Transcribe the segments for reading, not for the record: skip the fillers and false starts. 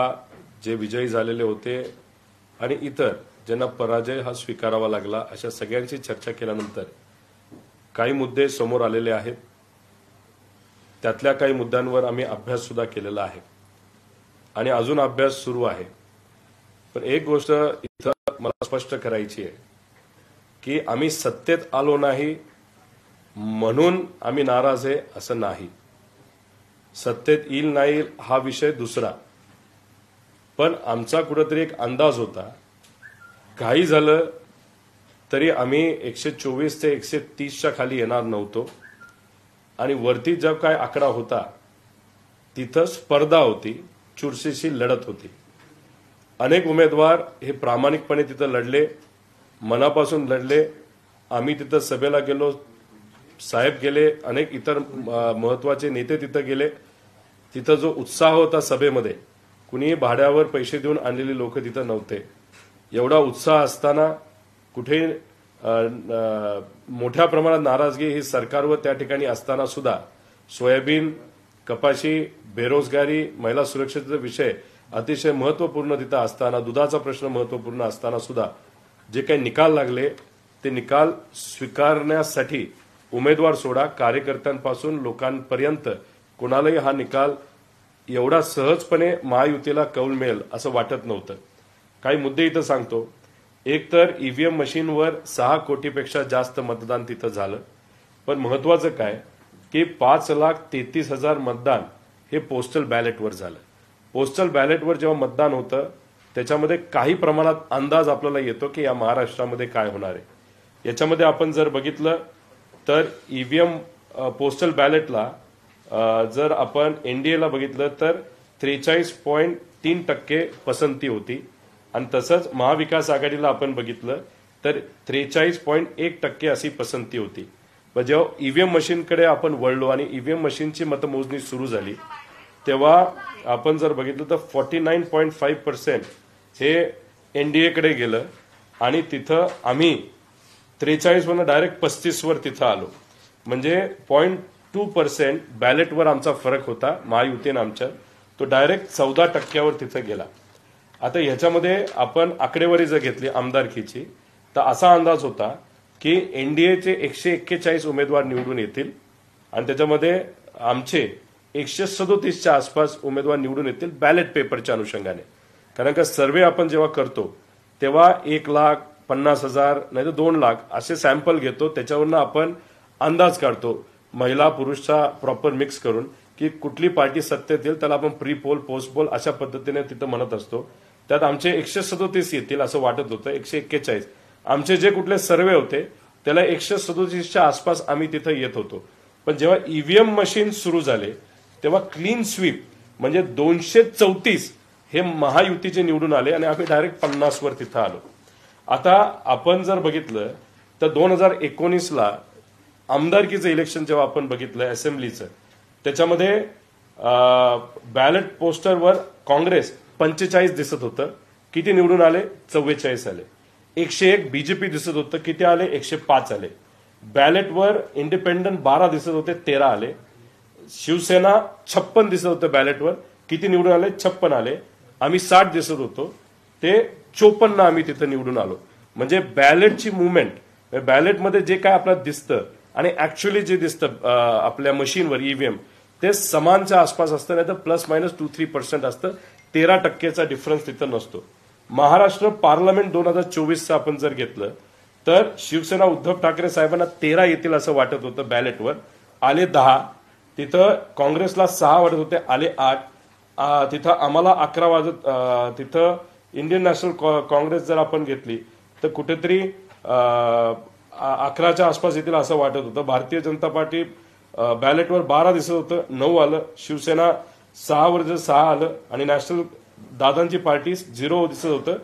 जे विजयी झालेले होते आणि इतर ज्यांना पराजय हा स्वीकारावा लागला अशा सगळ्यांची चर्चा केल्यानंतर काही मुद्दे समोर आलेले आहेत। त्यातल्या काही मुद्द्यांवर आम्ही अभ्यास सुद्धा केलेला आहे आणि अजून अभ्यास सुरू आहे। पण एक गोष्ट इथं मला स्पष्ट करायची आहे की आम्ही सत्तेत आलो नाही म्हणून आम्ही नाराज आहे असं नाही। सत्तेत येईल नाही हा विषय दुसरा, पण आमचा कुठेतरी एक अंदाज होता काही झालं तरी आम्ही 124 ते 130 च्या खाली येणार नव्हतो आणि वरती जब काय आकडा होता तिथं स्पर्धा होती, चुरशीची लढत होती। अनेक उमेदवार हे प्रामाणिकपणे तिथं लढले, मनापासून लढले। आम्ही तिथं सभेला गेलो, साहेब गेले, अनेक इतर महत्त्वाचे नेते तिथं गेले। तिथं जो उत्साह होता सभेमध्ये, कुणी भाड्यावर पैसे देऊन आणलेले लोक तिथं नव्हते। एवढा उत्साह असताना कुठे मोठ्या प्रमाणात नाराजगी ही सरकारवर त्या ठिकाणी असताना सुद्धा सोयाबीन, कपाशी, बेरोजगारी, महिला सुरक्षेचा विषय अतिशय महत्त्वपूर्ण तिथं असताना, दुधाचा प्रश्न महत्त्वपूर्ण असताना सुद्धा जे काही निकाल लागले ते निकाल स्वीकारण्यासाठी उमेदवार सोडा, कार्यकर्त्यांपासून लोकांपर्यंत कोणालाही हा निकाल एवढा सहजपणे महायुतीला कौल मिळेल असं वाटत नव्हतं। काही मुद्दे इथं सांगतो। एक तर ईव्हीएम मशीनवर 6 कोटीपेक्षा जास्त मतदान तिथं झालं, पण महत्त्वाचं काय की 5,33,000 मतदान हे पोस्टल बॅलेटवर झालं। पोस्टल बॅलेटवर जेव्हा मतदान होतं त्याच्यामध्ये काही प्रमाणात अंदाज आपल्याला येतो की या महाराष्ट्रामध्ये काय होणार आहे। याच्यामध्ये आपण जर बघितलं तर ईव्हीएम पोस्टल बॅलेटला जर आपण एनडीएला बघितलं तर 43.3% पसंती होती आणि तसंच महाविकास आघाडीला आपण बघितलं तर 43.1% अशी पसंती होती। पण जेव्हा ईव्हीएम मशीनकडे आपण वळलो आणि ईव्हीएम मशीनची मतमोजणी सुरू झाली तेव्हा आपण जर बघितलं तर 49.5% हे एनडीएकडे गेलं आणि तिथं आम्ही 43 वरून डायरेक्ट 35 वर तिथं आलो। म्हणजे 0.2% बॅलेटवर आमचा फरक होता महायुतीने आमच्या, तो डायरेक्ट 14% तिथं गेला। आता ह्याच्यामध्ये आपण आकडेवारी जर घेतली आमदारकीची तर असा अंदाज होता की एनडीएचे 141 उमेदवार निवडून येतील आणि त्याच्यामध्ये आमचे 137च्या आसपास उमेदवार निवडून येतील बॅलेट पेपरच्या अनुषंगाने। कारण का सर्वे आपण जेव्हा करतो तेव्हा 1,50,000 नाही तर 2 लाख असे सॅम्पल घेतो, त्याच्यावरनं आपण अंदाज काढतो महिला पुरुषचा प्रॉपर मिक्स करून की कुठली पार्टी सत्तेत येईल, त्याला आपण प्री पोल पोस्ट पोल अशा पद्धतीने तिथं म्हणत असतो। त्यात आमचे 137 येतील असं वाटत होतं, 141 आमचे जे कुठले सर्वे होते त्याला 137च्या आसपास आम्ही तिथं येत होतो। पण जेव्हा ईव्हीएम मशीन सुरू झाले तेव्हा क्लीन स्वीप म्हणजे 234 हे महायुतीचे निवडून आले आणि आम्ही डायरेक्ट 50 वर तिथं आलो। आता आपण जर बघितलं तर 2019ला आमदारकीचं इलेक्शन जेव्हा आपण बघितलं असेंब्लीचं, त्याच्यामध्ये बॅलेट पोस्टरवर काँग्रेस 45 दिसत होतं, किती निवडून आले? 44 आले। 101 बीजेपी दिसत होतं, किती आले? 105 आले। बॅलेटवर इंडिपेंडंट 12 दिसत होते, 13 आले। शिवसेना 56 दिसत होतं बॅलेटवर, किती निवडून आले? 56 आले। आम्ही 60 दिसत होतो, ते 54 आम्ही तिथं निवडून आलो। म्हणजे बॅलेटची मुवमेंट, बॅलेटमध्ये जे काय आपल्याला दिसतं आणि ऍक्च्युअली जे दिसतं आपल्या मशीनवर ईव्हीएम ते समानच्या आसपास असतं, नाही तर ±2-3% असतं। 13%चा डिफरन्स तिथं नसतो। महाराष्ट्र पार्लमेंट 2024चं आपण जर घेतलं तर शिवसेना उद्धव ठाकरे साहेबांना 13 येतील असं वाटत होतं, बॅलेटवर आले 10। तिथं काँग्रेसला 6 वाटत होते, आले 8। तिथं आम्हाला 11 वाजत, तिथं इंडियन नॅशनल काँग्रेस जर आपण घेतली तर कुठेतरी 11च्या आसपास येतील असं वाटत होतं। भारतीय जनता पार्टी बॅलेटवर 12 दिसत होतं, 9 आलं। शिवसेना 6 वर 6 आलं आणि नॅशनल दादांची पार्टी 0 दिसत होतं,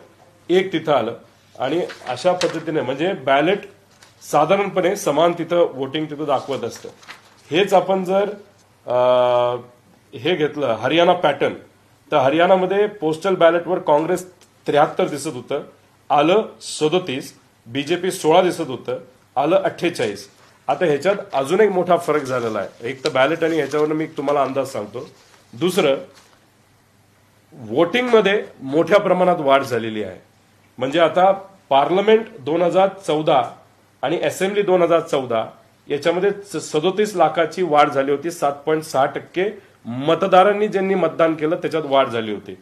1 तिथं आलं। आणि अशा पद्धतीने म्हणजे बॅलेट साधारणपणे समान तिथं वोटिंग तिथं दाखवत असतं। हेच आपण जर हे घेतलं हरियाणा पॅटर्न, तर हरियाणामध्ये पोस्टल बॅलेटवर काँग्रेस 73 दिसत होतं, आलं 37। बीजेपी 16 दिसत होतं, आलं 48। आता ह्याच्यात अजून एक मोठा फरक झालेला आहे। एक तर बॅलेट आणि ह्याच्यावर मी तुम्हाला अंदाज सांगतो। दुसरं वोटिंगमध्ये मोठ्या प्रमाणात वाढ झालेली आहे. म्हणजे आता पार्लमेंट 2014 आणि असेंब्ली 2014 याच्यामध्ये 37 लाखाची वाढ झाली होती. 7.6% मतदारांनी ज्यांनी मतदान केलं त्याच्यात वाढ झाली होती.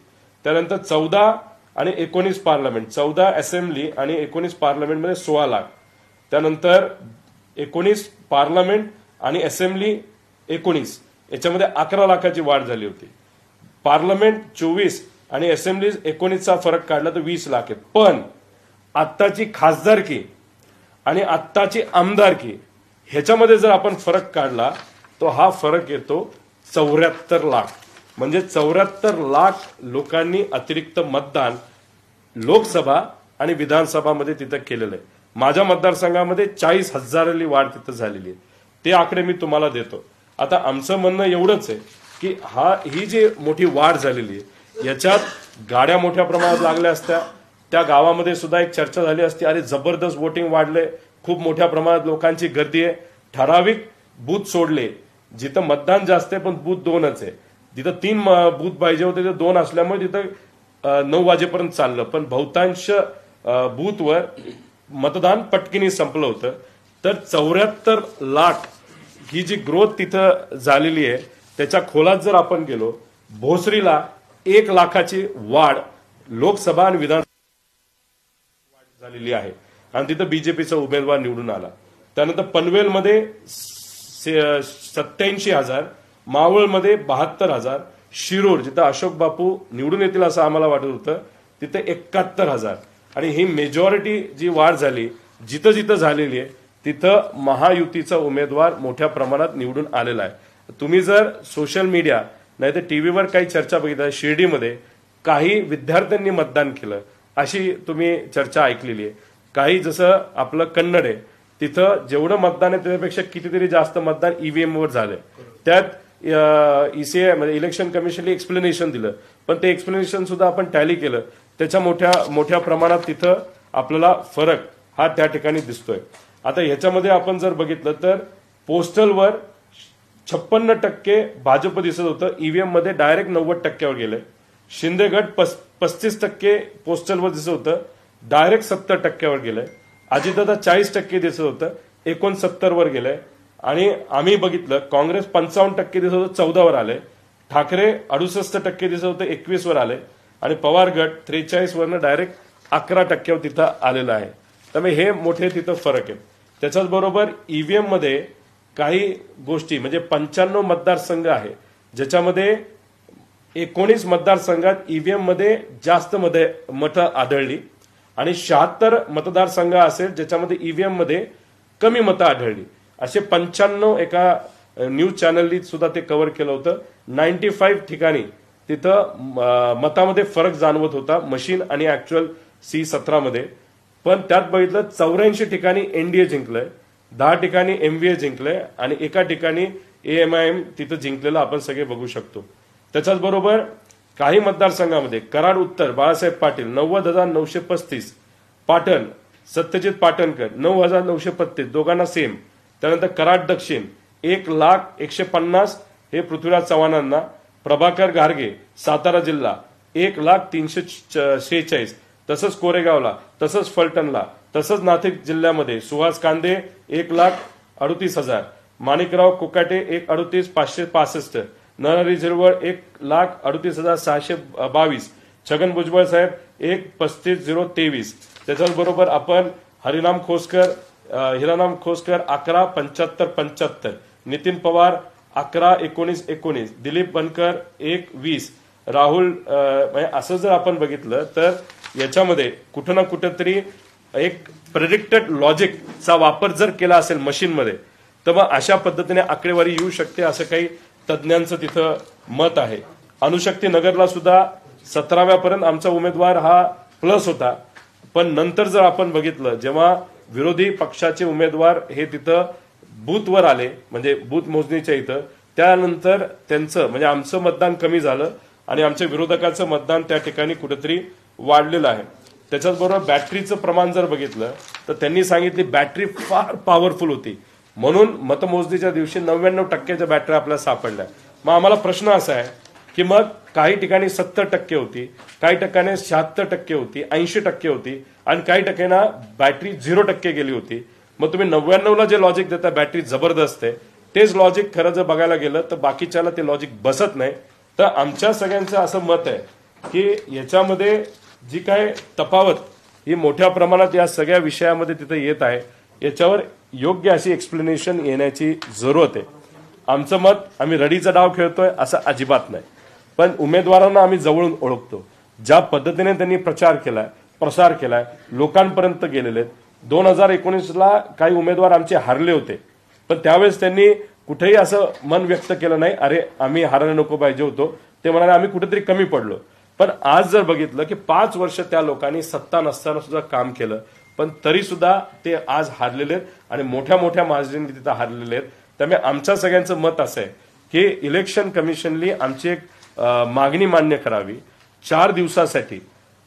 त्यानंतर 14 आणि 19 पार्लमेंट, 14 असेंब्ली आणि 19 पार्लमेंटमध्ये 16 लाख. त्यानंतर 19 पार्लमेंट आणि असेंब्ली 19 याच्यामध्ये 11 लाखाची वाढ झाली होती. पार्लमेंट 24 आणि असेंब्ली 19चा फरक काढला तर 20 लाख आहे. पण आत्ताची खासदारकी आणि आत्ताची आमदारकी ह्याच्यामध्ये जर आपण फरक काढला तो हा फरक येतो 74 लाख. म्हणजे 74 लाख लोकांनी अतिरिक्त मतदान लोकसभा आणि विधानसभामध्ये तिथं केलेलं आहे. माझ्या मतदारसंघामध्ये 40,000ली वाढ तिथं झालेली आहे. ते आकडे मी तुम्हाला देतो. आता आमचं म्हणणं एवढंच आहे की ही जी मोठी वाढ झालेली आहे याच्यात गाड्या मोठ्या प्रमाणात लागल्या असत्या. त्या गावामध्ये सुद्धा एक चर्चा झाली असती, अरे जबरदस्त वोटिंग वाढले, खूप मोठ्या प्रमाणात लोकांची गर्दी आहे. ठराविक बूथ सोडले जिथं मतदान जास्त आहे पण बूथ 2च आहे. जिथं 3 बूथ पाहिजे होते तिथं 2 असल्यामुळे तिथं 9 वाजेपर्यंत चाललं. पण बहुतांश बूथवर मतदान पटकिनी संपलं होतं. तर 74 लाख ही जी ग्रोथ तिथं झालेली आहे त्याच्या खोलात जर आपण गेलो, भोसरीला 1 लाखाची वाढ लोकसभा आणि विधानसभा झालेली आहे आणि तिथं बीजेपीचा उमेदवार निवडून आला. त्यानंतर पनवेलमध्ये 87,000, मावळमध्ये 72,000, शिरूर जिथं अशोक बापू निवडून येतील असं आम्हाला वाटत होतं तिथे 71,000. आणि ही मेजॉरिटी जी वाढ झाली जिथं जिथं झालेली आहे तिथं महायुतीचा उमेदवार मोठ्या प्रमाणात निवडून आलेला आहे. तुम्ही जर सोशल मीडिया नाही तर टीव्हीवर काही चर्चा बघितल्या, शिर्डीमध्ये काही विद्यार्थ्यांनी मतदान केलं अशी तुम्ही चर्चा ऐकलेली आहे. काही जसं आपलं कन्नड आहे तिथं जेवढं मतदान आहे त्याच्यापेक्षा कितीतरी जास्त मतदान ईव्हीएम वर झालंय. त्यात ईसीआय म्हणजे इलेक्शन कमिशनने एक्सप्लेनेशन दिलं, पण ते एक्सप्लेनेशन सुद्धा आपण टॅली केलं. त्याच्या मोठ्या प्रमाणात तिथं आपल्याला फरक हा त्या ठिकाणी दिसतोय. आता ह्याच्यामध्ये आपण जर बघितलं तर पोस्टलवर 56% भाजप दिसत होतं, ईव्हीएम मध्ये डायरेक्ट 90%वर गेलंय. शिंदे गट 35% पोस्टलवर दिसत होतं, डायरेक्ट 70%वर गेलंय. अजितदादा 40% दिसत होतं, 69वर गेलंय. आणि आम्ही बघितलं काँग्रेस 55% दिसत होतं, 14वर आलंय. ठाकरे 68% दिसत होतं, 21वर आले. आणि पवार गट 43 वरनं डायरेक्ट 11%वर तिथं आलेला आहे. त्यामुळे हे मोठे तिथं फरक आहेत. त्याच्याच बरोबर ईव्हीएम मध्ये काही गोष्टी म्हणजे 95 मतदारसंघ आहे ज्याच्यामध्ये 19 मतदारसंघात ईव्हीएम मध्ये जास्त मतं आढळली आणि 76 मतदारसंघ असेल ज्याच्यामध्ये ईव्हीएम मध्ये कमी मतं आढळली. असे 95 एका न्यूज चॅनलनी सुद्धा ते कव्हर केलं होतं. 95 ठिकाणी तिथं मतामध्ये फरक जाणवत होता मशीन आणि ऍक्च्युअल C17 मध्ये. पण त्यात बघितलं 84 ठिकाणी एनडीए जिंकलंय, 10 ठिकाणी एमव्हीए जिंकलंय आणि एका ठिकाणी AMIM तिथं जिंकलेलं आपण सगळे बघू शकतो. त्याच्याच बरोबर काही मतदारसंघामध्ये कराड उत्तर बाळासाहेब पाटील 90,935, पाटण सत्यजित पाटणकर 9,935, दोघांना सेम. त्यानंतर कराड दक्षिण 1,01,50 हे पृथ्वीराज चव्हाणांना. प्रभाकर घारगे सातारा जिल्हा 1,03,46, तसंच कोरेगावला, तसंच फलटणला, तसंच नाशिक जिल्ह्यामध्ये सुहास कांदे 1,38,000, माणिकराव कोकाटे 1,38,565, नरहरी झिरवळ 1,38,622, छगन भुजबळ साहेब 1,35,023. त्याच्याबरोबर आपण हिरानाम खोसकर 11,75,75, नितीन पवार 11,19,19, दिलीप बनकर 1,20, राहुल असं जर आपण बघितलं तर याच्यामध्ये कुठं ना कुठंतरी एक प्रेडिक्टेड लॉजिकचा वापर जर केला असेल मशीनमध्ये तर मग अशा पद्धतीने आकडेवारी येऊ शकते असं काही तज्ज्ञांचं तिथं मत आहे. अणुशक्ती नगरला सुद्धा 17व्यापर्यंत आमचा उमेदवार हा प्लस होता. पण नंतर जर आपण बघितलं जेव्हा विरोधी पक्षाचे उमेदवार हे तिथं बूथवर आले म्हणजे बूथ मोजणीच्या इथं, त्यानंतर त्यांचं म्हणजे आमचं मतदान कमी झालं आणि आमच्या विरोधकाचं मतदान त्या ठिकाणी कुठेतरी वाढलेलं आहे. त्याच्याचबरोबर बॅटरीचं प्रमाण जर बघितलं तर त्यांनी सांगितली बॅटरी फार पॉवरफुल होती म्हणून मतमोजणीच्या दिवशी 99% बॅटरी आपल्याला सापडल्या. मग आम्हाला प्रश्न असा आहे की मग काही ठिकाणी 70% होती, काही ठिकाणी 76% होती, 80% होती आणि काही ठिकाणी बॅटरी 0% गेली होती. मग तुम्ही 99ला जे लॉजिक देता बॅटरी जबरदस्त आहे, तेच लॉजिक खरं जर बघायला गेलं तर बाकीच्याला ते लॉजिक बसत नाही. तर आमच्या सगळ्यांचं असं मत आहे की याच्यामध्ये जी काय तफावत ही मोठ्या प्रमाणात या सगळ्या विषयामध्ये तिथे येत आहे, याच्यावर योग्य अशी एक्सप्लेनेशन येण्याची जरूरत आहे. आमचं मत, आम्ही रडीचा डाव खेळतोय असं अजिबात नाही, पण उमेदवारांना आम्ही जवळून ओळखतो. ज्या पद्धतीने त्यांनी प्रचार केलाय, प्रसार केलाय, लोकांपर्यंत गेलेले आहेत. 2019ला काही उमेदवार आमचे हारले होते, पण त्यावेळेस त्यांनी कुठेही असं मन व्यक्त केलं नाही अरे आम्ही हारायला नको पाहिजे होतो. ते म्हणाले आम्ही कुठेतरी कमी पडलो. पण आज जर बघितलं की 5 वर्ष त्या लोकांनी सत्ता नसताना सुद्धा काम केलं, पण तरी सुद्धा ते आज हारलेले आहेत आणि मोठ्या मोठ्या मार्जिनने तिथं हारलेले आहेत. त्यामुळे आमच्या सगळ्यांचं मत असं आहे की इलेक्शन कमिशननी आमची एक मागणी मान्य करावी. 4 दिवसासाठी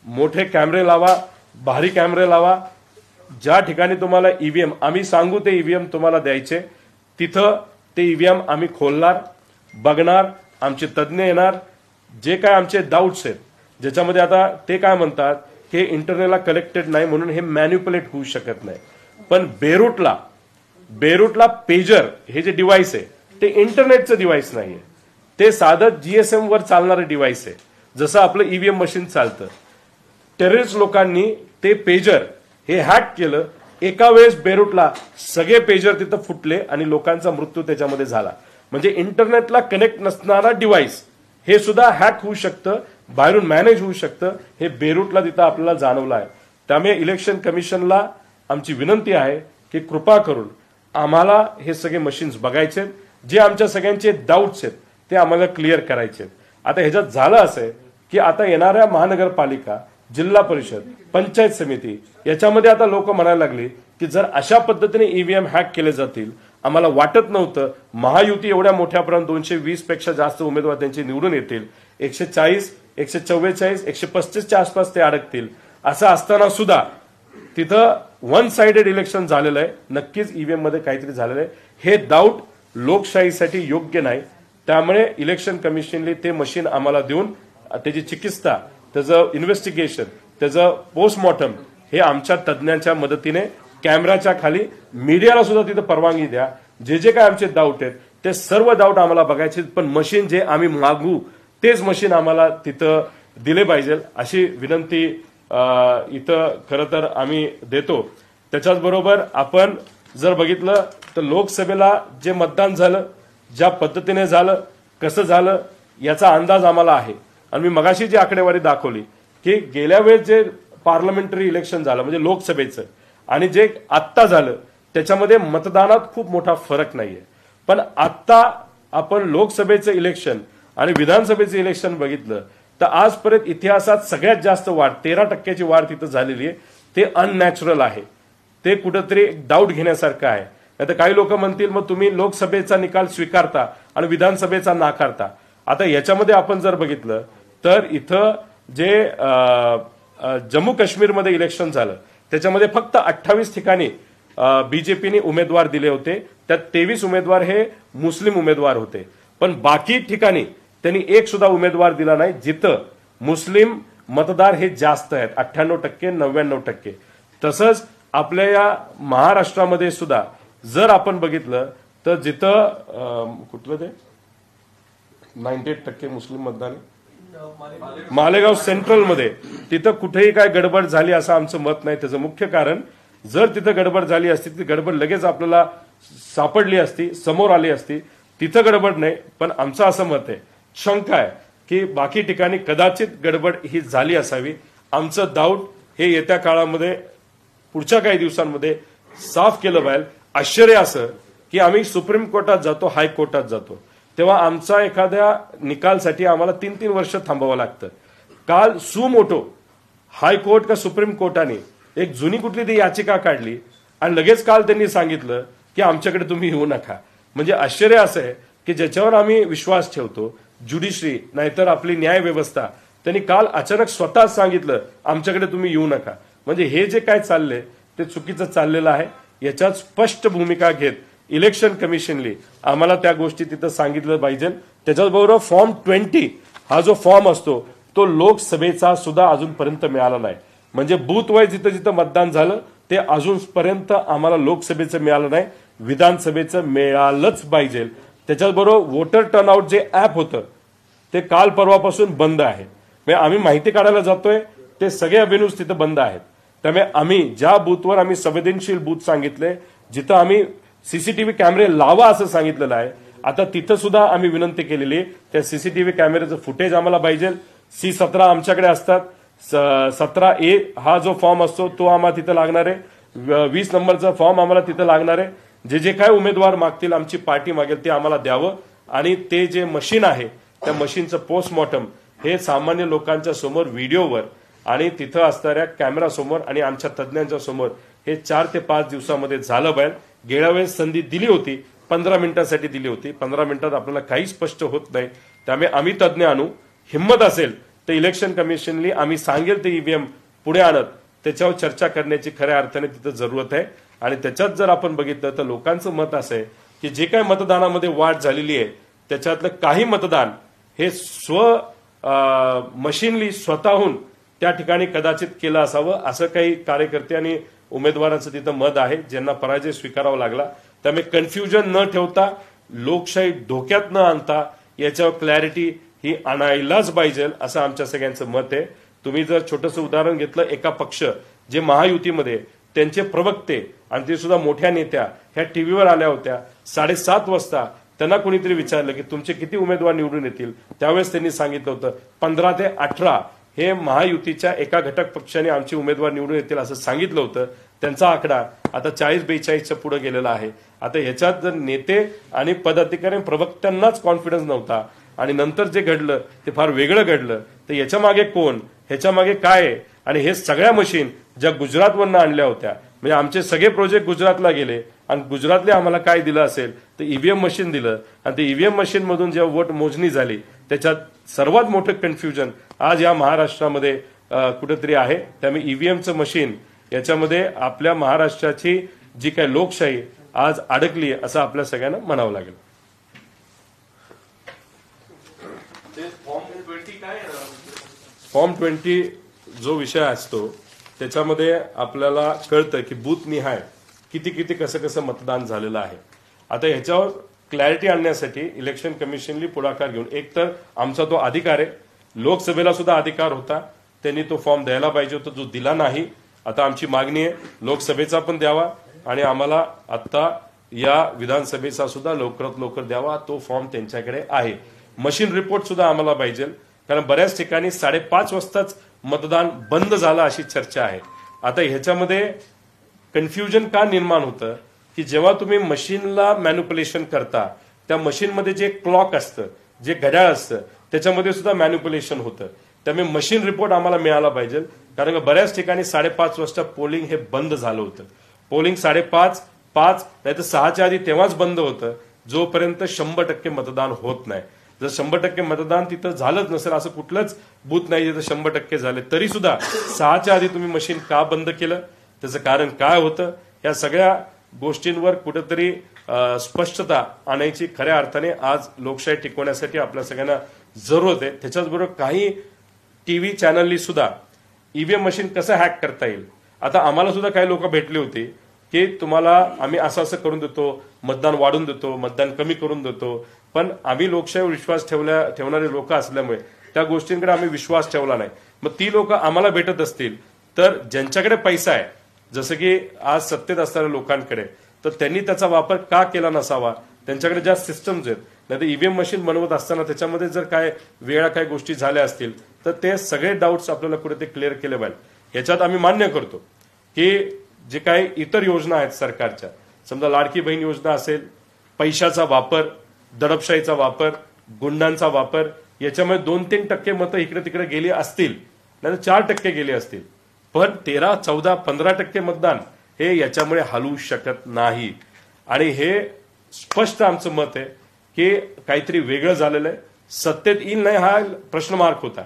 मोठे कॅमेरे लावा, भारी कॅमेरे लावा. ज्या ठिकाणी तुम्हाला ईव्हीएम आम्ही सांगू ते ईव्हीएम तुम्हाला द्यायचे, तिथं ते ईव्हीएम आम्ही खोलणार, बघणार, आमचे तज्ज्ञ येणार. जे काय आमचे डाऊट्स आहेत ज्याच्यामध्ये आता ते काय म्हणतात हे इंटरनेटला कलेक्टेड नाही म्हणून हे मॅन्युप्युलेट होऊ शकत नाही, पण बेरूटला पेजर हे जे डिव्हाइस आहे ते इंटरनेटचं डिव्हाइस नाहीये, ते साधं जीएसएम वर चालणारं डिव्हाइस आहे. जसं आपलं ईव्हीएम मशीन चालतं. टेररिस्ट लोकांनी ते पेजर हे हॅक केलं. एका वेळेस बेरूटला सगळे पेजर तिथं फुटले आणि लोकांचा मृत्यू त्याच्यामध्ये झाला. म्हणजे इंटरनेटला कनेक्ट नसणारा डिव्हाइस हे सुद्धा हॅक होऊ शकतं, बाहेरून मॅनेज होऊ शकतं. हे बेरूटला तिथं आपल्याला जाणवलं आहे. त्यामुळे इलेक्शन कमिशनला आमची विनंती आहे की कृपा करून आम्हाला हे सगळे मशीन्स बघायचे, जे आमच्या सगळ्यांचे डाऊट्स आहेत ते आम्हाला क्लिअर करायचे. आता ह्याच्यात झालं असं आहे की आता येणाऱ्या महानगरपालिका, जिल्हा परिषद, पंचायत समिती याच्यामध्ये आता लोक म्हणायला लागली की जर अशा पद्धतीने ईव्हीएम हॅक केले जातील, आम्हाला वाटत नव्हतं महायुती एवढ्या मोठ्यापर्यंत 220 पेक्षा जास्त उमेदवार त्यांचे निवडून येतील, 140, 144, 135च्या आसपास ते अडकतील. असं असताना सुद्धा तिथं वन साइडेड इलेक्शन झालेलं आहे. नक्कीच ईव्हीएम मध्ये काहीतरी झालेलं आहे. हे डाऊट लोकशाहीसाठी योग्य नाही. त्यामुळे इलेक्शन कमिशनने ते मशीन आम्हाला देऊन त्याची चिकित्सा, त्याचं इन्व्हेस्टिगेशन, त्याचं पोस्टमॉर्टम हे आमच्या तज्ज्ञांच्या मदतीने कॅमेराच्या खाली मीडियाला सुद्धा तिथं परवानगी द्या. जे जे काय आमचे डाऊट आहेत ते सर्व डाऊट आम्हाला बघायचे, पण मशीन जे आम्ही मागू तेच मशीन आम्हाला तिथं दिले पाहिजे अशी विनंती इथं खरं तर आम्ही देतो. त्याच्याचबरोबर आपण जर बघितलं तर लोकसभेला जे मतदान झालं, ज्या पद्धतीने झालं, कसं झालं याचा अंदाज आम्हाला आहे. आणि मी मगाशी जी आकडेवारी दाखवली की गेल्या वेळेस जे पार्लमेंटरी इलेक्शन झालं म्हणजे लोकसभेचं आणि जे आत्ता झालं त्याच्यामध्ये मतदानात खूप मोठा फरक नाहीये. पण आत्ता आपण लोकसभेचं इलेक्शन आणि विधानसभेचं इलेक्शन बघितलं तर आजपर्यंत इतिहासात सगळ्यात जास्त वाढ 13% वाढ तिथं झालेली आहे. ते अननॅचरल आहे. ते कुठंतरी डाऊट घेण्यासारखं आहे. आता काही लोक म्हणतील मग तुम्ही लोकसभेचा निकाल स्वीकारता आणि विधानसभेचा नाकारता. आता याच्यामध्ये आपण जर बघितलं तर इथं जे जम्मू काश्मीरमध्ये इलेक्शन झालं त्याच्यामध्ये फक्त 28 ठिकाणी बीजेपीने उमेदवार दिले होते. त्यात 23 उमेदवार हे मुस्लिम उमेदवार होते. पण बाकी ठिकाणी त्यांनी एक सुद्धा उमेदवार दिला नाही जिथं मुस्लिम मतदार हे जास्त आहेत, 98%, 99%. तसंच आपल्या या महाराष्ट्रामध्ये सुद्धा जर आपण बघितलं तर जिथं कुठलं ते 98% मुस्लिम मतदार मालेगाव सेंट्रलमध्ये, तिथं कुठेही काय गडबड झाली असं आमचं मत नाही. त्याचं मुख्य कारण जर तिथं गडबड झाली असती ती गडबड लगेच आपल्याला सापडली असती, समोर आली असती. तिथं गडबड नाही. पण आमचं असं मत आहे, शंका आहे की बाकी ठिकाणी कदाचित गडबड ही झाली असावी. आमचं डाऊट हे येत्या काळामध्ये पुढच्या काही दिवसांमध्ये साफ केलं पाहिजे. आश्चर्य असं की आम्ही सुप्रीम कोर्टात जातो, हायकोर्टात जातो, तेव्हा आमचा एखाद्या निकालसाठी आम्हाला 3-3 वर्ष थांबावं लागतं. काल सुमोटो हायकोर्ट का सुप्रीम कोर्टाने एक जुनी कुठली ती याचिका काढली आणि लगेच काल त्यांनी सांगितलं की आमच्याकडे तुम्ही येऊ नका. म्हणजे आश्चर्य असं आहे की ज्याच्यावर आम्ही विश्वास ठेवतो, ज्युडिशरी नाहीतर आपली न्याय व्यवस्था, त्यांनी काल अचानक स्वतः सांगितलं आमच्याकडे तुम्ही येऊ नका. म्हणजे हे जे काय चाललंय ते चुकीचं चाललेलं आहे. याच्यात स्पष्ट भूमिका घेत इलेक्शन कमिशनली आम्हाला त्या गोष्टी तिथं सांगितलं पाहिजे. त्याच्याचबरोबर फॉर्म 20 हा जो फॉर्म असतो तो लोकसभेचा सुद्धा अजूनपर्यंत मिळाला नाही. म्हणजे बूथ वाईज जिथं जिथं मतदान झालं ते अजूनपर्यंत आम्हाला लोकसभेचं मिळालं नाही, विधानसभेचं मिळालंच पाहिजे. त्याच्याचबरोबर वोटर टर्नआउट जे ऍप होतं ते काल परवापासून बंद आहे. म्हणजे आम्ही माहिती काढायला जातोय ते सगळे अव्हेन्यूज तिथं बंद आहेत. त्यामुळे आम्ही ज्या बूथवर आम्ही संवेदनशील बूथ सांगितले, जिथं आम्ही सीसीटीव्ही कॅमेरे लावा असं सांगितलेलं आहे, आता तिथं सुद्धा आम्ही विनंती केलेली आहे त्या सीसीटीव्ही कॅमेऱ्याचं फुटेज आम्हाला पाहिजे. C17 आमच्याकडे असतात. 17A हा जो फॉर्म असतो तो आम्हाला तिथं लागणार आहे. 20 नंबरचा फॉर्म आम्हाला तिथं लागणार आहे. जे जे काय उमेदवार मागतील, आमची पार्टी मागेल ते आम्हाला द्यावं. आणि ते जे मशीन आहे त्या मशीनचं पोस्टमॉर्टम हे सामान्य लोकांच्या समोर व्हिडिओवर आणि तिथं असणाऱ्या कॅमेरा समोर आणि आमच्या तज्ज्ञांच्या समोर हे 4 ते 5 दिवसामध्ये झालं पाहिजे. गेल्या वेळेस संधी दिली होती, 15 मिनिटांसाठी दिली होती. 15 मिनिटात आपल्याला काही स्पष्ट होत नाही. त्यामुळे आम्ही तज्ज्ञ आणू, हिंमत असेल तर इलेक्शन कमिशनली आम्ही सांगेल ते ईव्हीएम पुढे आणत त्याच्यावर चर्चा करण्याची खऱ्या अर्थाने तिथं जरूरत आहे. आणि त्याच्यात जर आपण बघितलं तर लोकांचं मत असं आहे की जे काही मतदानामध्ये वाढ झालेली आहे त्याच्यातलं काही मतदान हे मशीनली स्वतःहून त्या ठिकाणी कदाचित केलं असावं असं काही कार्यकर्ते आणि उमेदवारांचं तिथं मत आहे, ज्यांना पराजय स्वीकारावा लागला. त्यामुळे कन्फ्युजन न ठेवता, लोकशाही धोक्यात न आणता याच्यावर क्लॅरिटी ही आणायलाच पाहिजे असं आमच्या सगळ्यांचं मत आहे. तुम्ही जर छोटंसं उदाहरण घेतलं, एका पक्ष जे महायुतीमध्ये त्यांचे प्रवक्ते आणि ते सुद्धा मोठ्या नेत्या ह्या टीव्हीवर आल्या होत्या 7:30 वाजता. त्यांना कोणीतरी विचारलं की तुमचे किती उमेदवार निवडून येतील, त्यावेळेस त्यांनी सांगितलं होतं 15 ते 18 हे महायुतीच्या एका घटक पक्षाने आमचे उमेदवार निवडून येतील असं सांगितलं होतं. त्यांचा आकडा आता 40-42च्या पुढे गेलेला आहे. आता ह्याच्यात जर नेते आणि पदाधिकारी प्रवक्त्यांनाच कॉन्फिडन्स नव्हता आणि नंतर जे घडलं ते फार वेगळं घडलं, तर याच्या मागे कोण, ह्याच्या मागे काय आहे? आणि हे सगळ्या मशीन ज्या गुजरातवरनं आणल्या होत्या, म्हणजे आमचे सगळे प्रोजेक्ट गुजरातला गेले आणि गुजरातले आम्हाला काय दिलं असेल तर ईव्हीएम मशीन दिलं. आणि ते ईव्हीएम मशीन मधून जेव्हा वोट मोजणी झाली त्याच्यात सर्वात मोठं कन्फ्युजन आज या महाराष्ट्रामध्ये कुठेतरी आहे. त्यामुळे ईव्हीएमचं मशीन याच्यामध्ये आपल्या महाराष्ट्राची जी काही लोकशाही आज अडकली असं आपल्या सगळ्यांना म्हणावं लागेल. फॉर्म 20 जो विषय असतो त्याच्यामध्ये आपल्याला कळतं की बूथ निहाय किती किती कसं कसं मतदान झालेलं आहे. आता ह्याच्यावर क्लॅरिटी आणण्यासाठी इलेक्शन कमिशननी पुढाकार घेऊन, एक तर आमचा तो अधिकार आहे, लोकसभेला सुद्धा अधिकार होता, त्यांनी तो फॉर्म द्यायला पाहिजे होता, जो दिला नाही. आता आमची मागणी आहे लोकसभेचा पण द्यावा आणि आम्हाला आता या विधानसभेचा सुद्धा लवकरात लवकर द्यावा. तो फॉर्म त्यांच्याकडे आहे. मशीन रिपोर्ट सुद्धा आम्हाला पाहिजे, कारण बऱ्याच ठिकाणी 5:30 वाजताच मतदान बंद झालं अशी चर्चा आहे. आता ह्याच्यामध्ये कन्फ्युजन का निर्माण होतं की जेव्हा तुम्ही मशीनला मॅन्युप्युलेशन करता त्या मशीनमध्ये जे क्लॉक असतं, जे घड्याळ असतं, त्याच्यामध्ये सुद्धा मॅन्युप्युलेशन होतं. त्यामुळे मशीन रिपोर्ट आम्हाला मिळाला पाहिजे, कारण बऱ्याच ठिकाणी 5:30 वाजता पोलिंग हे बंद झालं होतं. पोलिंग 5:30, 5 नाही तर 6च्या आधी तेव्हाच बंद होतं, जोपर्यंत 100% मतदान होत नाही. जर 100% मतदान तिथं झालंच नसेल, असं कुठलंच बूथ नाही जिथं 100% झाले, तरी सुद्धा 6च्या आधी तुम्ही मशीन का बंद केलं, त्याचं कारण काय होतं, या सगळ्या गोष्टींवर कुठेतरी स्पष्टता आणायची खऱ्या अर्थाने आज लोकशाही टिकवण्यासाठी आपल्या सगळ्यांना जरूरत आहे. त्याच्याचबरोबर काही टीव्ही चॅनलनी सुद्धा ईव्हीएम मशीन कसं हॅक करता येईल. आता आम्हाला सुद्धा काही लोक भेटले होते की तुम्हाला आम्ही असं असं करून देतो, मतदान वाढून देतो, मतदान कमी करून देतो, पण आम्ही लोकशाहीवर विश्वास ठेवणारे लोक असल्यामुळे त्या गोष्टींकडे आम्ही विश्वास ठेवला नाही. मग ती लोक आम्हाला भेटत असतील तर ज्यांच्याकडे पैसा आहे, जसं की आज सत्तेत असणाऱ्या लोकांकडे, तर त्यांनी त्याचा वापर का केला नसावा. त्यांच्याकडे ज्या सिस्टम्स आहेत, नाही तर ईव्हीएम मशीन बनवत असताना त्याच्यामध्ये जर काय वेगळ्या काय गोष्टी झाल्या असतील तर ते सगळे डाऊट्स आपल्याला कुठे ते क्लिअर केले पाहिजे. याच्यात आम्ही मान्य करतो की जे काही इतर योजना आहेत सरकारच्या, समजा लाडकी बहीण योजना असेल, पैशाचा वापर, दडपशाहीचा वापर, गुंडांचा वापर, याच्यामुळे 2-3 टक्के मतं इकडे तिकडे गेली असतील, नाही तर 4% गेली असतील, पण 13, 14, 15% मतदान हे याच्यामुळे हलवू शकत नाही. आणि हे स्पष्ट आमचं मत आहे की काहीतरी वेगळं झालेलं आहे. सत्तेत येईल नाही हा प्रश्नमार्क होता,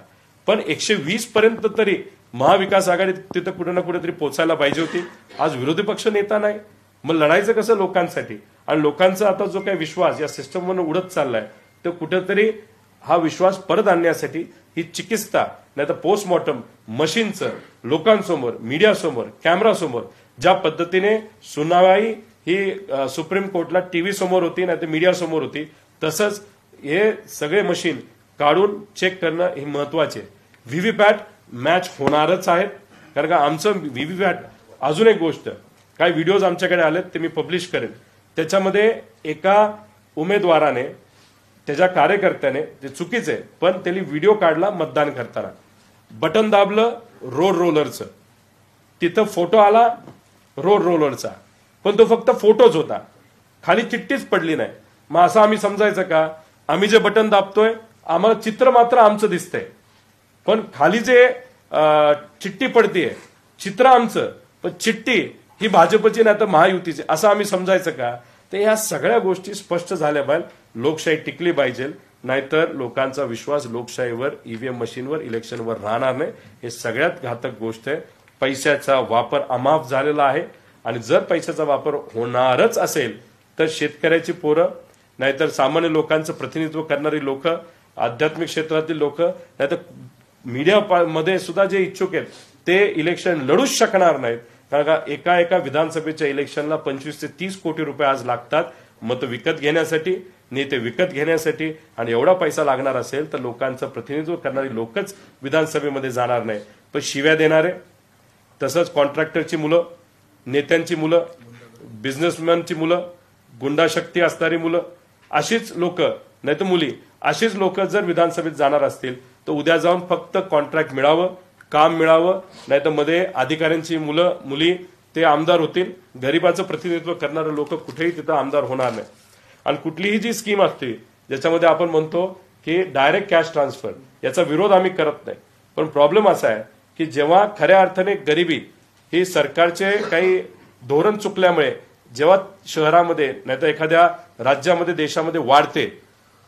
पण 120 पर्यंत तरी महाविकास आघाडी तिथं कुठे ना कुठेतरी पोचायला पाहिजे होती. आज विरोधी पक्ष नेता नाही, मग लढायचं कसं लोकांसाठी. आणि लोकांचा आता जो काही विश्वास या सिस्टमवरून उडत चाललाय, तो कुठेतरी हा विश्वास परत आणण्यासाठी ही चिकित्सा नाही तर पोस्टमॉर्टम मशीनचं लोकांसमोर, मीडियासमोर, कॅमेरासमोर ज्या पद्धतीने सुनावणी ही सुप्रीम कोर्टला टीव्ही समोर होती नाही तर मीडिया समोर होती, तसंच हे सगळे मशीन काढून चेक करणं हे महत्वाचे. व्हीव्हीपॅट मॅच होणारच आहेत, कारण का आमचं व्हीव्हीपॅट. अजून एक गोष्ट, काही व्हिडिओज आमच्याकडे आलेत ते मी पब्लिश करेन. त्याच्यामध्ये एका उमेदवाराने त्याच्या कार्यकर्त्याने, ते चुकीचं आहे पण त्यांनी व्हिडिओ काढला मतदान करताना, बटन दाबलं रोड रोलरचं, तिथं फोटो आला रोड रोलरचा, पण तो फक्त फोटोच होता, खाली चिठ्ठीच पडली नाही. मग असं आम्ही समजायचं का आम्ही जे बटन दाबतोय आम्हाला चित्र मात्र आमचं दिसतंय, पण खाली जे चिठ्ठी पडतीये चित्र आमचं पण चिठ्ठी ही भाजपची नाही तर महायुतीची, असं आम्ही समजायचं का? तर या सगळ्या गोष्टी स्पष्ट झाल्या पाहिजे. लोकशाही टिकली पाहिजे, नाहीतर लोकांचा विश्वास लोकशाहीवर, ईव्हीएम मशीनवर, इलेक्शनवर राहणार नाही. हे सगळ्यात घातक गोष्ट आहे. पैशाचा वापर अमाप झालेला आहे आणि जर पैशाचा वापर होणारच असेल तर शेतकऱ्याची पोरं, नाहीतर सामान्य लोकांचं प्रतिनिधित्व करणारी लोक, आध्यात्मिक क्षेत्रातील लोक, नाहीतर मीडिया मध्ये सुद्धा जे इच्छुक आहेत ते इलेक्शन लढूच शकणार नाहीत. कारण का एका विधानसभेच्या इलेक्शनला 25 ते 30 कोटी रुपये आज लागतात मत विकत घेण्यासाठी, नेते विकत घेण्यासाठी. आणि एवढा पैसा लागणार असेल तर लोकांचं प्रतिनिधित्व करणारी लोकच विधानसभेमध्ये जाणार नाही, पण शिव्या देणारे, तसंच कॉन्ट्रॅक्टरची मुलं, नेत्यांची मुलं, बिझनेसमॅनची मुलं, गुंडाशक्ती असणारी मुलं, अशीच लोक नाही तर मुली, अशीच लोक जर विधानसभेत जाणार असतील तर उद्या जाऊन फक्त कॉन्ट्रॅक्ट मिळावं, काम मिळावं, नाही तर मध्ये अधिकाऱ्यांची मुलं मुली ते आमदार होतील. गरिबाचं प्रतिनिधित्व करणारे लोक कुठेही तिथं आमदार होणार नाही. आणि कुठलीही जी स्कीम असते ज्याच्यामध्ये आपण म्हणतो की डायरेक्ट कॅश ट्रान्सफर, याचा विरोध आम्ही करत नाही, पण प्रॉब्लेम असा आहे की जेव्हा खऱ्या अर्थाने गरिबी ही सरकारचे काही धोरण चुकल्यामुळे जेव्हा शहरामध्ये नाही तर एखाद्या राज्यामध्ये, देशामध्ये वाढते,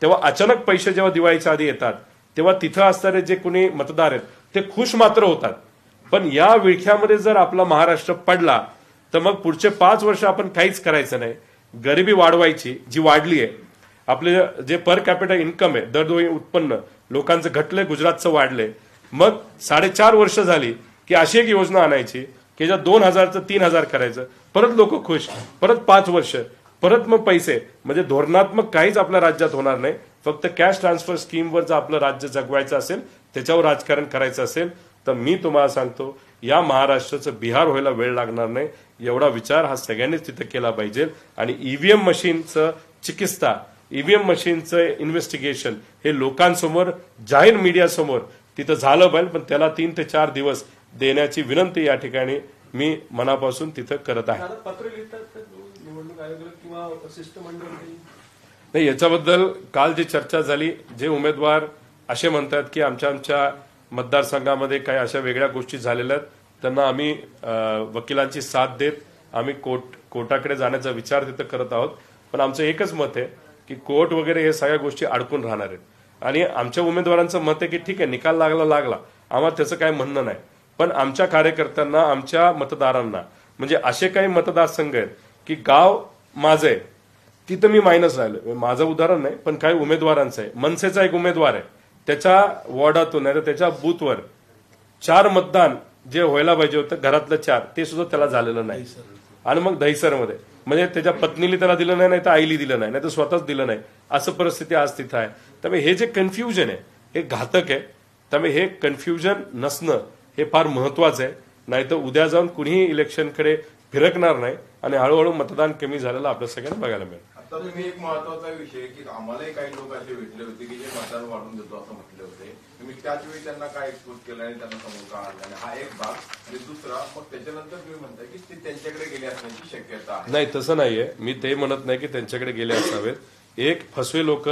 तेव्हा अचानक पैसे जेव्हा दिवाळीच्या आधी येतात तेव्हा तिथं असणारे जे कोणी मतदार आहेत ते खुश मात्र होतात. पण या विळख्यामध्ये जर आपला महाराष्ट्र पडला तर मग पुढचे 5 वर्ष आपण काहीच करायचं नाही. गरिबी वाढवायची जी वाढली आहे, आपले जे पर कॅपिटल इन्कम आहे, दरडोई उत्पन्न लोकांचं घटलंय, गुजरातचं वाढलंय. मग 4.5 वर्ष झाली की अशी एक योजना आणायची की ज्या 2,000चं 3,000 करायचं, परत लोक खुश, परत 5 वर्ष, परत मग पैसे. म्हणजे धोरणात्मक काहीच आपल्या राज्यात होणार नाही. फक्त कॅश ट्रान्सफर स्कीमवर जर आपलं राज्य जगवायचं असेल, त्याच्यावर राजकारण करायचं असेल तर मी तुम्हाला सांगतो या महाराष्ट्राचं बिहार व्हायला वेळ लागणार नाही. एवढा विचार हा सगळ्यांनीच तिथे केला पाहिजे. आणि ईव्हीएम मशीनचं चिकित्सा, ईव्हीएम मशीनचं इन्व्हेस्टिगेशन हे लोकांसमोर, जाहीर मीडियासमोर तिथं झालं पाहिजे, पण त्याला 3 ते 4 दिवस देण्याची विनंती या ठिकाणी मी मनापासून तिथं करत आहे. नाही, याच्याबद्दल काल जी चर्चा झाली, जे उमेदवार असे म्हणतात की आमच्या मतदारसंघामध्ये काही अशा वेगळ्या गोष्टी झालेल्या आहेत, त्यांना आम्ही वकिलांची साथ देत आम्ही कोर्टाकडे जाण्याचा विचार तिथं करत आहोत. पण आमचं एकच मत आहे की कोर्ट वगैरे हे सगळ्या गोष्टी अडकून राहणार आहेत. आणि आमच्या उमेदवारांचं मत आहे की ठीक आहे, निकाल लागला, आम्हाला त्याचं काय म्हणणं नाही, पण आमच्या कार्यकर्त्यांना, आमच्या मतदारांना, म्हणजे असे काही मतदारसंघ आहेत की गाव माझं आहे तिथं मी मायनस राहिलो. माझं उदाहरण नाही पण काही उमेदवारांचं आहे. मनसेचा एक उमेदवार आहे, त्याच्या वॉर्डातून नाही तर त्याच्या बूथवर 4 मतदान जे व्हायला पाहिजे होतं घरातलं 4 ते सुद्धा त्याला झालेलं नाही. आणि मग दहिसरमध्ये म्हणजे त्याच्या पत्नीला त्याला दिलं नाही, नाही तर आईली दिलं नाही, नाही तर स्वतःच दिलं नाही, असं परिस्थिती आज तिथं आहे. त्यामुळे हे जे कन्फ्युजन आहे हे घातक आहे. त्यामुळे हे कन्फ्युजन नसणं हे फार महत्वाचं आहे, नाहीतर उद्या जाऊन कुणीही इलेक्शनकडे फिरकणार नाही आणि हळूहळू मतदान कमी झालेलं आपल्या सगळ्यांना बघायला मिळेल. आता तुम्ही एक महत्वाचा विषय की आम्हालाही काही लोक असे भेटले होते की जे मतदान वाढून देतो असं म्हटले होते. तुम्ही त्याच वेळी त्यांना काय एक्सपोज केलं आणि त्यांना समोर का आणलं, आणि हा एक भाग. आणि दुसरा मग त्याच्यानंतर तुम्ही म्हणताय की ते त्यांच्याकडे गेले असण्याची शक्यता आहे. नाही, तसं नाहीये. मी ते म्हणत नाही की त्यांच्याकडे गेले असावेत. एक फसवे लोक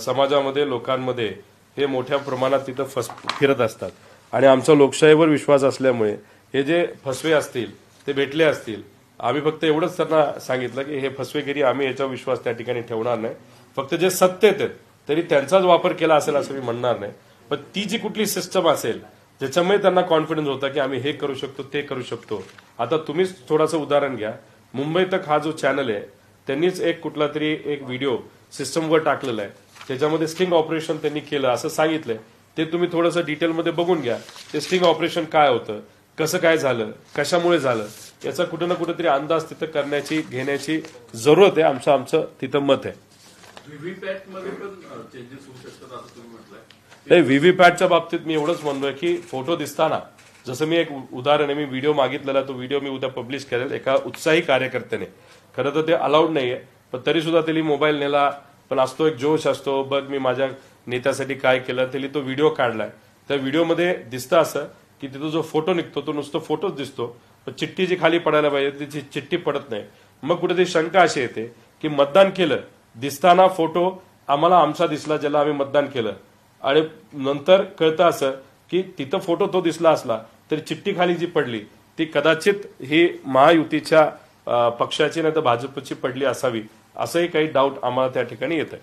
समाजामध्ये, लोकांमध्ये हे मोठ्या प्रमाणात तिथं फिरत असतात आणि आमचा लोकशाहीवर विश्वास असल्यामुळे हे जे फसवे असतील ते भेटले असतील. आम्ही फक्त एवढंच त्यांना सांगितलं की हे फसवेगिरी, आम्ही याच्यावर विश्वास त्या ठिकाणी ठेवणार नाही. फक्त जे सत्तेत आहेत तरी त्यांचाच वापर केला असेल असं मी म्हणणार नाही. पण ती जी कुठली सिस्टम असेल ज्याच्यामुळे त्यांना कॉन्फिडन्स होता की आम्ही हे करू शकतो, ते करू शकतो. आता तुम्हीच थोडंसं उदाहरण घ्या. मुंबई तक हा जो चॅनल आहे त्यांनीच एक कुठला तरी एक व्हिडिओ सिस्टमवर टाकलेला आहे. त्याच्यामध्ये स्टिंग ऑपरेशन त्यांनी केलं असं सांगितलंय. ते तुम्ही थोडंसं डिटेलमध्ये बघून घ्या. ते स्टिंग ऑपरेशन काय होतं, कसं काय झालं, कशामुळे झालं, याचा कुठं ना कुठेतरी अंदाज तिथं करण्याची घेण्याची जरूरत आहे. आमचं तिथं मत आहे. व्हीव्हीपॅट मध्ये पण चेंजेस होऊ शकतात असं तुम्ही म्हटलंय. नाही, व्हीव्हीपॅटच्या बाबतीत मी एवढंच म्हणतोय की फोटो दिसताना, जसं मी एक उदाहरण आहे, मी व्हिडिओ मागितलेला, तो व्हिडिओ मी उद्या पब्लिश करेल. एका उत्साही कार्यकर्त्याने, खरं तर ते अलाउड नाहीये, पण तरी सुद्धा त्यांनी मोबाईल नेला. पण असतो एक जोश असतो, बघ मी माझ्या नेत्यासाठी काय केलं, त्यांनी तो व्हिडिओ काढलाय. त्या व्हिडिओमध्ये दिसतं असं की तिथं जो फोटो निघतो तो नुसतं फोटोच दिसतो, पण चिठ्ठी जी खाली पडायला पाहिजे तिची चिठ्ठी पडत नाही. मग कुठेतरी शंका अशी येते की मतदान केलं, दिसताना फोटो आम्हाला आमचा दिसला ज्याला आम्ही मतदान केलं, आणि नंतर कळतं असं की तिथं फोटो तो दिसला असला तरी चिठ्ठी खाली जी पडली ती कदाचित ही महायुतीच्या पक्षाची नाही तर भाजपची पडली असावी, असंही काही डाऊट आम्हाला त्या ठिकाणी येत आहे.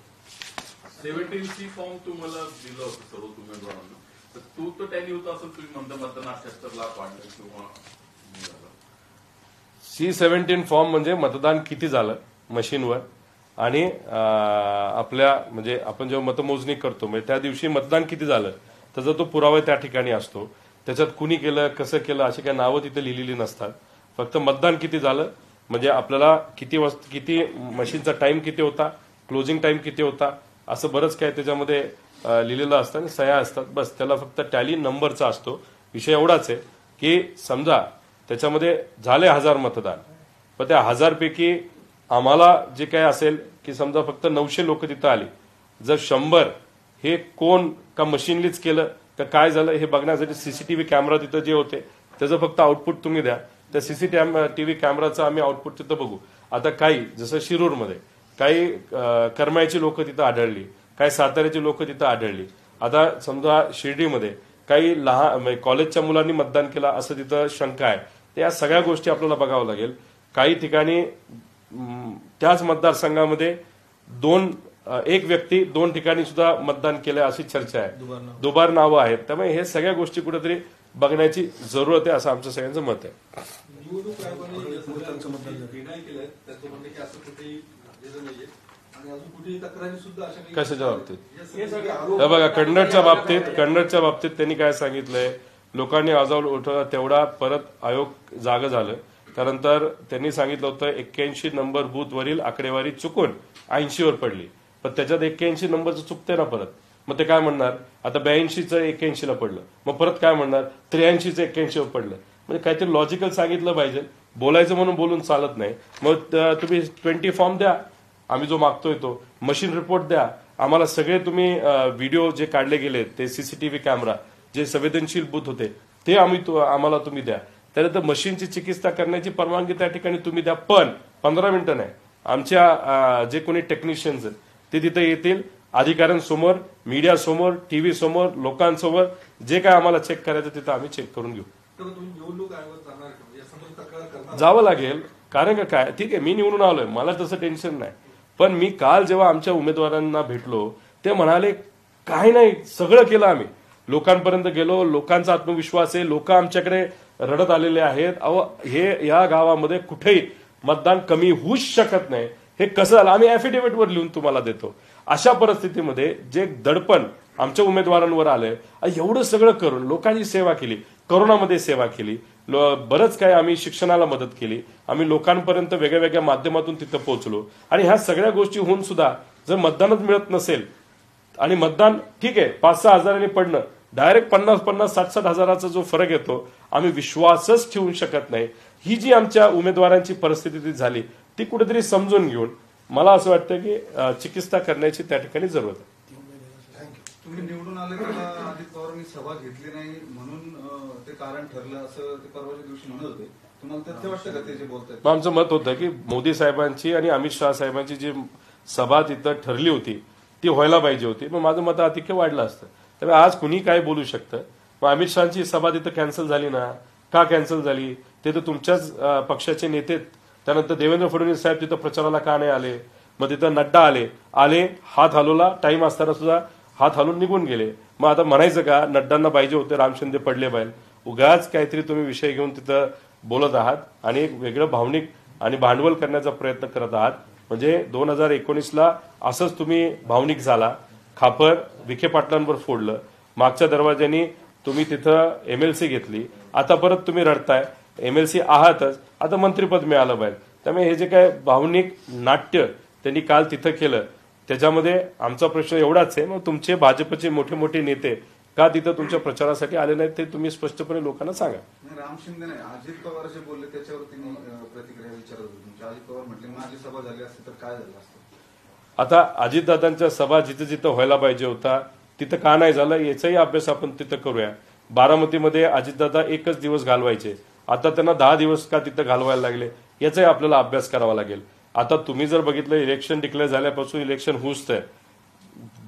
17C फॉर्म तुम्हाला दिलं होतं सर्व उमेदवारांना, तर तो टॅली होता असं तुम्ही म्हणता मतदान 78 लाख वाढलं किंवा C-17 फॉर्म म्हणजे मतदान किती झालं मशीनवर, आणि आपल्या म्हणजे आपण जेव्हा मतमोजणी करतो म्हणजे त्या दिवशी मतदान किती झालं त्याचा तो पुरावा त्या ठिकाणी असतो. त्याच्यात कुणी केलं, कसं केलं अशी काही नावं तिथे लिहिलेली नसतात. फक्त मतदान किती झालं म्हणजे आपल्याला किती मशीनचा टाइम किती होता, क्लोजिंग टाइम किती होता, असं बरंच काय त्याच्यामध्ये लिहिलेलं असतं आणि सह्या असतात. बस त्याला फक्त टॅली नंबरचा असतो. विषय एवढाच आहे की समजा त्याच्यामध्ये झाले 1000 मतदान, पण त्या 1000 पैकी आम्हाला जे काय असेल की समजा फक्त 900 लोक तिथं आली, जर 100 हे कोण का मशीनलीच केलं का काय झालं हे बघण्यासाठी सीसीटीव्ही कॅमेरा तिथं जे होते त्याचं फक्त आउटपुट तुम्ही द्या. त्या सीसीटीव्ही कॅमेराचं आम्ही आउटपुट तिथं बघू. आता काही जसं शिरूरमध्ये काही करमाळ्याची लोक तिथं आढळली, काही साताऱ्याची लोक तिथं आढळली. आता समजा शिर्डीमध्ये काही लहान कॉलेजच्या मुलांनी मतदान केलं असं तिथं शंका आहे. तर या सगळ्या गोष्टी आपल्याला बघावं लागेल. काही ठिकाणी त्याच मतदारसंघामध्ये एक व्यक्ती 2 ठिकाणी सुद्धा मतदान केलंय अशी चर्चा आहे, दुबार नावं आहेत. त्यामुळे हे सगळ्या गोष्टी कुठेतरी बघण्याची जरूरत आहे असं आमचं सगळ्यांचं मत आहे. निवडणूक आयोगाने डिनाय केलंय, त्याचं म्हणणं की असं कुठेही झालेलं नाहीये आणि अजून कुठेही तक्रारी सुद्धा अशा काही कशाच्या बाबतीत हे सगळे आरोप हे बघा, कन्नडच्या बाबतीत त्यांनी काय सांगितलंय, लोकांनी आवाज उठवला तेवढा परत आयोग जागं झालं. त्यानंतर त्यांनी सांगितलं होतं 81 नंबर बूथवरील आकडेवारी चुकून 80वर पडली, पण त्याच्यात 81 नंबरचं चुकते ना परत. मग ते काय म्हणणार, आता 82चं 81ला पडलं, मग परत काय म्हणणार 83चं 81वर पडलं. म्हणजे काहीतरी लॉजिकल सांगितलं पाहिजे. बोलायचं म्हणून बोलून चालत नाही. मग तुम्ही 20 फॉर्म द्या, आम्ही जो मागतोय तो मशीन रिपोर्ट द्या आम्हाला. सगळे तुम्ही व्हिडिओ जे काढले गेले ते सीसीटीव्ही कॅमेरा जे संवेदनशील बूथ होते ते आम्हाला तुम्ही द्या. त्यानंतर मशीनची चिकित्सा करण्याची परवानगी त्या ठिकाणी तुम्ही द्या, पण 15 मिनिटं नाही. आमच्या जे कोणी टेक्निशियन्स आहेत ते तिथे येतील, अधिकाऱ्यांसमोर, मीडियासमोर, टीव्ही समोर, लोकांसमोर जे काय आम्हाला चेक करायचं तिथं आम्ही चेक करून घेऊ. तुम्ही निवडणूक आयोगात जाणार का? यासंबंधी तक्रार करणार? जावं लागेल, कारण का काय, ठीक आहे मी निवडून आलोय, मला तसं टेन्शन नाही. पण मी काल जेव्हा आमच्या उमेदवारांना भेटलो ते म्हणाले काही नाही, सगळं केलं आम्ही, लोकांपर्यंत गेलो, लोकांचा आत्मविश्वास आहे, लोक आमच्याकडे रडत आलेले आहेत. अहो हे या गावामध्ये कुठेही मतदान कमी होऊच शकत नाही. हे कसं झालं आम्ही ॲफिडेव्हिटवर लिहून तुम्हाला देतो. अशा परिस्थितीमध्ये जे दडपण आमच्या उमेदवारांवर आलंय, एवढं सगळं करून लोकांची सेवा केली, कोरोनामध्ये सेवा केली, बरंच काय आम्ही शिक्षणाला मदत केली, आम्ही लोकांपर्यंत वेगळ्या वेगळ्या माध्यमातून तिथं पोहोचलो. आणि ह्या सगळ्या गोष्टी होऊन सुद्धा जर मतदानच मिळत नसेल आणि मतदान ठीक आहे 5-6 हजारांनी पडणं, डायरेक्ट 50-50, 60-60 हजाराचा जो फरक येतो, आम्ही विश्वासच ठेवू शकत नाही. ही जी आमच्या उमेदवारांची परिस्थिती झाली ती कुठेतरी समजून घेऊन मला असं वाटतं की चिकित्सा करण्याची त्या ठिकाणी जरूरत आहे. तुम्ही निवडून आले तेव्हा अजित पवारांनी सभा घेतली नाही म्हणून ते कारण ठरलं असं ते परवाच्या दिवशी म्हणत होते. तुम्हाला तथ्य वाटतं का ते जे बोलतात? आमचं मत होतं की मोदी साहेबांची आणि अमित शहा साहेबांची जी सभा तिथं ठरली होती ती व्हायला पाहिजे होती. मग माझं मताधिक्य वाढलं असतं. त्यामुळे आज कुणी काय बोलू शकतं. मग अमित शहाची सभा तिथं कॅन्सल झाली ना, का कॅन्सल झाली, ते तर तुमच्याच पक्षाचे नेते. त्यानंतर देवेंद्र फडणवीस साहेब तिथं प्रचाराला का नाही आले, मग तिथं नड्डा आले, हात हलवला, टाइम असताना सुद्धा हात हलवून निघून गेले. मग आता म्हणायचं का नड्डांना पाहिजे होते, राम शिंदे पडले पाहिजे. उगाच काहीतरी तुम्ही विषय घेऊन तिथं बोलत आहात आणि एक वेगळं भावनिक आणि भांडवल करण्याचा प्रयत्न करत आहात. म्हणजे 2019ला असंच तुम्ही भावनिक झाला खापर विखे पाटलांवर फोडलं, मागच्या दरवाज्यानी तुम्ही तिथं MLC घेतली, आता परत तुम्ही रडताय MLC आहातच, आता मंत्रिपद मिळालं पाहिजे. त्यामुळे हे जे काय भावनिक नाट्य त्यांनी काल तिथं केलं त्याच्यामध्ये आमचा प्रश्न एवढाच आहे, मग तुमचे भाजपचे मोठे मोठे नेते का तिथं तुमच्या प्रचारासाठी आले नाहीत ते तुम्ही स्पष्टपणे लोकांना सांगा. राम शिंदे नाही, अजित पवार जे बोलले त्याच्यावरती मी प्रतिक्रिया विचारत होतो तुमची. अजित पवार म्हटले माझी सभा झाली असती तर काय झालं असतं. आता अजितदादांच्या सभा जिथं जिथं व्हायला पाहिजे होता तिथं का नाही झालं याचाही अभ्यास आपण तिथं करूया. बारामतीमध्ये अजितदादा एकच दिवस घालवायचे, आता त्यांना 10 दिवस का तिथं घालवायला लागले याचाही आपल्याला अभ्यास करावा लागेल. आता तुम्ही जर बघितलं इलेक्शन डिक्लेअर झाल्यापासून इलेक्शन हुसतंय,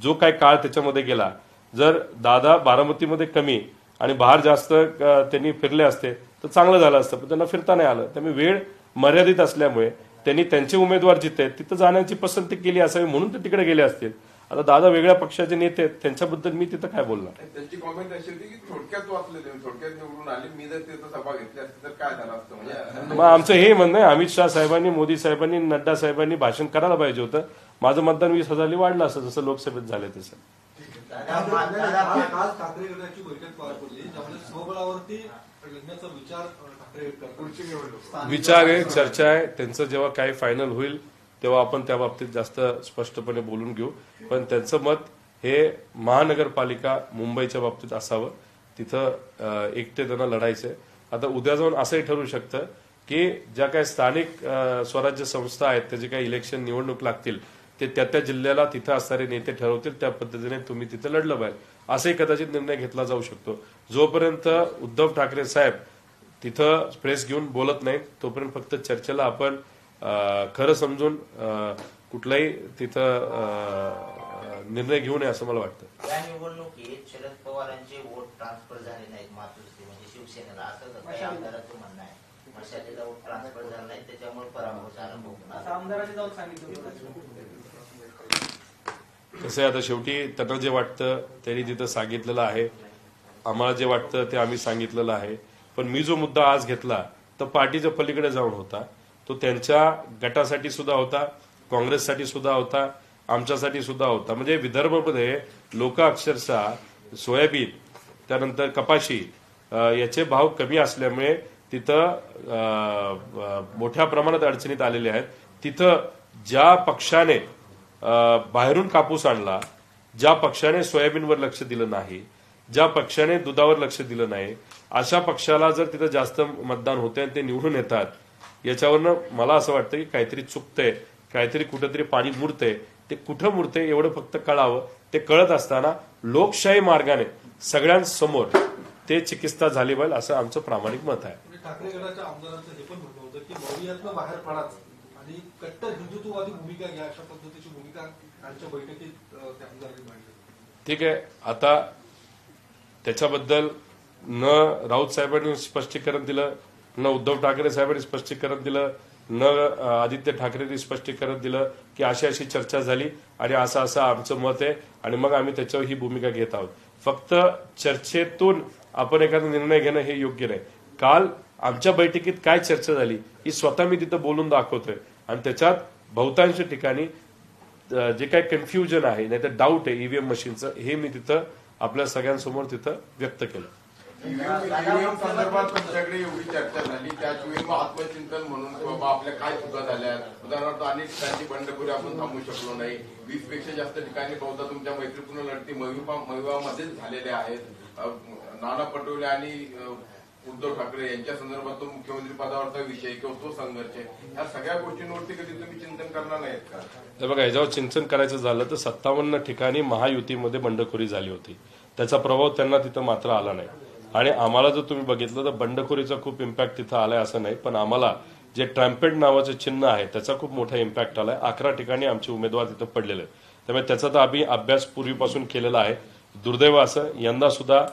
जो काय काळ त्याच्यामध्ये गेला, जर दादा बारामतीमध्ये कमी आणि बाहेर जास्त त्यांनी फिरले असते तर चांगलं झालं असतं, पण त्यांना फिरता नाही आलं. त्यामुळे वेळ मर्यादित असल्यामुळे त्यांनी त्यांचे उमेदवार जिथे आहेत तिथं जाण्याची पसंती केली असावी म्हणून ते तिकडे गेले असतील. आता दादा वेगळ्या पक्षाचे नेते आहेत, त्यांच्याबद्दल मी तिथं काय बोलणार. त्यांची कॉमेंट अशी होती की थोडक्यात वाचले ते, थोडक्यात निवडून आले, मी जर तिथं सभा घेतली असती तर काय झालं असतं. म्हणजे मग आमचं हे म्हणणं आहे, अमित शहा साहेबांनी, मोदी साहेबांनी, नड्डा साहेबांनी भाषण करायला पाहिजे होतं. माझं मतदान 20,000 वाढलं असं जसं लोकसभेत झालं तसं. आज ठाकरे गटाची बैठक पार पडली त्यामुळे स्वबळावरती लढण्याचा विचार ठाकरे पुढची निवडणूक विचार आहे, चर्चा आहे. त्यांचं जेव्हा काही फायनल होईल तेव्हा आपण त्या बाबतीत जास्त स्पष्टपणे बोलून घेऊ. पण त्यांचं मत हे महानगरपालिका मुंबईच्या बाबतीत असावं, तिथं एकटे त्यांना लढायचंय. आता उद्या जाऊन असंही ठरू शकतं की ज्या काही स्थानिक स्वराज्य संस्था आहेत त्याचे काही इलेक्शन निवडणूक लागतील ते त्या जिल्ह्याला तिथं असणारे नेते ठरवतील, त्या पद्धतीने तुम्ही तिथं लढलं पाहिजे असाही कदाचित निर्णय घेतला जाऊ शकतो. जोपर्यंत उद्धव ठाकरे साहेब तिथं प्रेस घेऊन बोलत नाहीत तोपर्यंत फक्त चर्चेला आपण खरं समजून कुठलाही तिथं निर्णय घेऊ नये असं मला वाटतं. या निवडणुकीत शरद पवारांचे वोट ट्रान्सफर झाले नाहीत मातृश्री म्हणजे शिवसेनेला, असं काही आमदाराचं म्हणणं आहे. मशालीला वोट ट्रान्सफर झाला नाही त्याच्यामुळे पराभव झाला आमदारांनी जाऊन सांगितलं. कसं आहे, आता शेवटी त्यांना जे वाटतं त्यांनी तिथं सांगितलेलं आहे, आम्हाला जे वाटतं ते आम्ही सांगितलेलं आहे. पण मी जो मुद्दा आज घेतला तो पार्टीच्या पलीकडे जाऊन होता, तो त्यांच्या गटासाठी सुद्धा होता, काँग्रेससाठी सुद्धा होता, आमच्यासाठी सुद्धा होता. म्हणजे विदर्भामध्ये लोक अक्षरशः सोयाबीन त्यानंतर कपाशी याचे भाव कमी असल्यामुळे तिथं मोठ्या प्रमाणात अडचणीत आलेले आहेत. तिथं ज्या पक्षाने बाहेरून कापूस आणला, ज्या पक्षाने सोयाबीनवर लक्ष दिलं नाही, ज्या पक्षाने दुधावर लक्ष दिलं नाही, अशा पक्षाला जर तिथं जास्त मतदान होते आणि ते निवडून येतात, याच्यावरनं मला असं वाटतं की काहीतरी चुकतंय, काहीतरी कुठंतरी पाणी मुरतंय. ते कुठं मुरतंय एवढं फक्त कळावं. ते कळत असताना लोकशाही मार्गाने सगळ्यांसमोर ते चिकित्सा झाली पाहिजे असं आमचं प्रामाणिक मत आहे. ठाकरे गटाच्या आमदारांचं हे पण म्हणणं होतं की मौर्यातनं बाहेर पडाच आणि कट्टर हिंदुत्ववादी भूमिका घ्या, अशा पद्धतीची भूमिका आजच्या बैठकीत त्या आमदारांनी मांडली. ठीक आहे, आता त्याच्याबद्दल न राऊत साहेबांनी स्पष्टीकरण दिलं, न उद्धव ठाकरे साहेबांनी स्पष्टीकरण दिलं, न आदित्य ठाकरेंनी स्पष्टीकरण दिलं की अशी अशी चर्चा झाली आणि असं असं आमचं मत आहे आणि मग आम्ही त्याच्यावर ही भूमिका घेत आहोत. फक्त चर्चेतून आपण एखादा निर्णय घेणं हे योग्य नाही. काल आमच्या बैठकीत काय चर्चा झाली ही स्वतः मी तिथं बोलून दाखवतोय आणि त्याच्यात बहुतांश ठिकाणी जे काही कन्फ्युजन आहे नाही तर डाऊट आहे ईव्हीएम मशीनचं हे मी तिथं आपल्या सगळ्यांसमोर तिथं व्यक्त केलं. ईव्हीएम संदर्भात तुमच्याकडे एवढी चर्चा झाली, त्याचवेळी मग आत्मचिंतन म्हणून बाबा आपल्या काय चुका झाल्या, उदाहरणार्थ अनेक ठिकाणी बंडखोरी आपण थांबू शकलो नाही, 20 पेक्षा जास्त ठिकाणी बहुधा तुमच्या मैत्रीपूर्ण लढती मविवामध्येच झालेल्या आहेत. नाना पटोले आणि उद्धव ठाकरे यांच्या संदर्भात तो मुख्यमंत्री पदावरचा विषय किंवा तो संघर्ष, ह्या सगळ्या गोष्टींवरती कधी तुम्ही चिंतन करणार नाहीत का? तर बघा, याच्यावर चिंतन करायचं झालं तर 57 ठिकाणी महायुतीमध्ये बंडखोरी झाली होती, त्याचा प्रभाव त्यांना तिथं मात्र आला नाही. आणि आम्हाला जर तुम्ही बघितलं तर बंडखोरीचा खूप इम्पॅक्ट तिथं आलाय असं नाही, पण आम्हाला जे ट्रम्पेट नावाचं चिन्ह आहे त्याचा खूप मोठा इम्पॅक्ट आलाय. 11 ठिकाणी आमचे उमेदवार तिथं पडलेले आहेत. त्यामुळे त्याचा तर आम्ही अभ्यास पूर्वीपासून केलेला आहे. दुर्दैव असं यंदा सुद्धा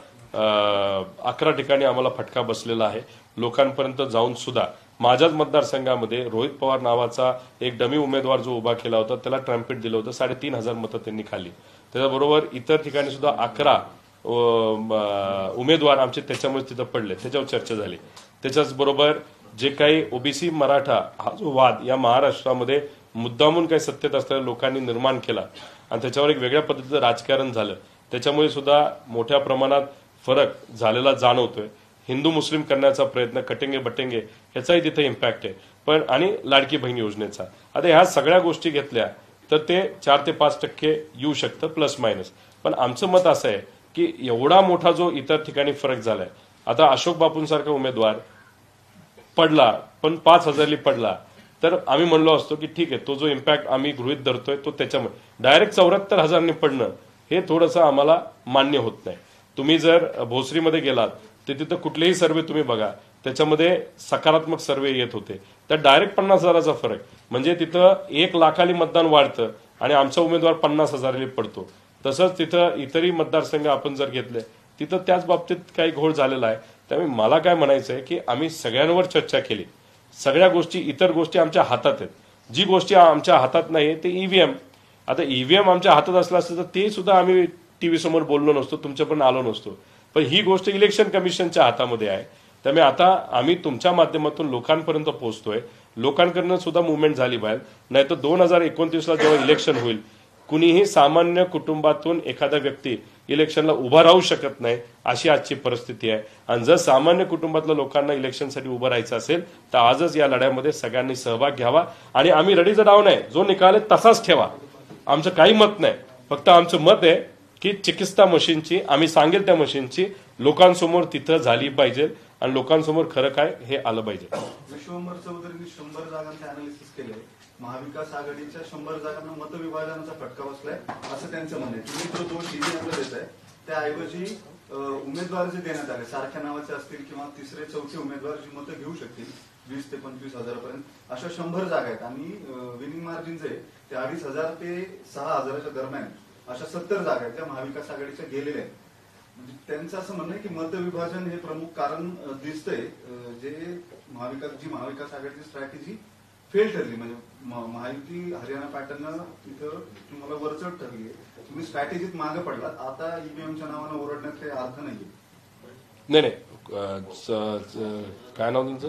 11 ठिकाणी आम्हाला फटका बसलेला आहे. लोकांपर्यंत जाऊन सुद्धा माझ्याच मतदारसंघामध्ये रोहित पवार नावाचा एक डमी उमेदवार जो उभा केला होता त्याला ट्रम्पेट दिलं होतं, 3,500 मतं त्यांनी खाली. त्याच्याबरोबर इतर ठिकाणी सुद्धा 11 उमेदवार आमचे त्याच्यामुळे तिथं पडले, त्याच्यावर चर्चा झाली. त्याच्याच बरोबर जे काही ओबीसी मराठा हा जो वाद या महाराष्ट्रामध्ये मुद्दामून काही सत्तेत असलेल्या लोकांनी निर्माण केला आणि त्याच्यावर एक वेगळ्या पद्धतीचं राजकारण झालं, त्याच्यामुळे सुद्धा मोठ्या प्रमाणात फरक झालेला जाणवतोय. हिंदू मुस्लिम करण्याचा प्रयत्न, कटेंगे बटेंगे, याचाही तिथे इम्पॅक्ट आहे. पण आणि लाडकी बहीण योजनेचा, आता ह्या सगळ्या गोष्टी घेतल्या तर ते 4 ते 5% येऊ शकतं प्लस मायनस. पण आमचं मत असं आहे की एवढा मोठा जो इतर ठिकाणी फरक झालाय, आता अशोक बापूंसारखा उमेदवार पडला पण 5,000 पडला तर आम्ही म्हणलो असतो की ठीक आहे, तो जो इम्पॅक्ट आम्ही गृहीत धरतोय तो त्याच्यामुळे. डायरेक्ट 74,000 पडणं हे थोडंसं आम्हाला मान्य होत नाही. तुम्ही जर भोसरीमध्ये गेलात तर तिथं कुठलेही सर्वे तुम्ही बघा, त्याच्यामध्ये सकारात्मक सर्वे येत होते. तर डायरेक्ट 50,000चा फरक म्हणजे तिथं 1 लाखाली मतदान वाढतं आणि आमचा उमेदवार 50,000 पडतो. तसंच तिथं इतरही मतदारसंघ आपण जर घेतले तिथं त्याच बाबतीत काही घोळ झालेला आहे. त्यामुळे मला काय म्हणायचं आहे की आम्ही सगळ्यांवर चर्चा केली, सगळ्या गोष्टी, इतर गोष्टी आमच्या हातात आहेत. जी गोष्टी आमच्या हातात नाही ते ईव्हीएम. आता ईव्हीएम आमच्या हातात असलं असतं तर ते सुद्धा आम्ही टीव्ही समोर बोललो नसतो, तुमच्यापर्यंत आलो नसतो. पण ही गोष्ट इलेक्शन कमिशनच्या हातामध्ये आहे. त्यामुळे आता आम्ही तुमच्या माध्यमातून लोकांपर्यंत पोहोचतोय, लोकांकडनं सुद्धा मुवमेंट झाली बाहेर. नाही तर 2029ला जेव्हा इलेक्शन होईल, कुणीही सामान्य कुटुंबातून एखादा व्यक्ती इलेक्शनला उभा राहू शकत नाही, अशी आजची परिस्थिती आहे. आणि जर सामान्य कुटुंबातल्या लोकांना इलेक्शनसाठी उभं राहायचं असेल तर आजच या लढ्यामध्ये सगळ्यांनी सहभाग घ्यावा. आणि आम्ही रडीचा डाव नाही, जो निकाल आहे तसाच ठेवा. आमचं काही मत नाही, फक्त आमचं मत आहे की चिकित्सा मशीनची, आम्ही सांगेल त्या मशीनची लोकांसमोर तिथं झाली पाहिजे आणि लोकांसमोर खरं काय हे आलं पाहिजे. विश्वंभर चौधरींनी 100 जागांचे अनालिसिस केले. महाविकास आघाडीच्या 100 जागांना मतविभाजनाचा फटका बसलाय असं त्यांचं म्हणणं आहे. तुम्ही जो 2 टीव्ही देत आहे त्याऐवजी उमेदवार जे देण्यात आले सारख्या नावाचे असतील किंवा तिसरे चौथे उमेदवार जी मतं घेऊ शकतील 20 ते 25,000 पर्यंत, अशा 100 जागा आहेत. आणि विनिंग मार्जिन जे ते 2,500 ते 6,000च्या दरम्यान अशा 70 जागा आहेत त्या महाविकास आघाडीच्या गेलेल्या आहेत. म्हणजे त्यांचं असं म्हणणं आहे की मतविभाजन हे प्रमुख कारण दिसतंय, जे महाविकास आघाडीची स्ट्रॅटेजी फेल ठरली. म्हणजे महायुती हरियाणा पॅटर्न तिथं तुम्हाला वरचढ ठरली आहे, तुम्ही स्ट्रॅटेजीत मागे पडलात. आता ईव्हीएमच्या नावानं ओरडण्यात काही अर्थ नाहीये. नाही, काय नाव तुमचं?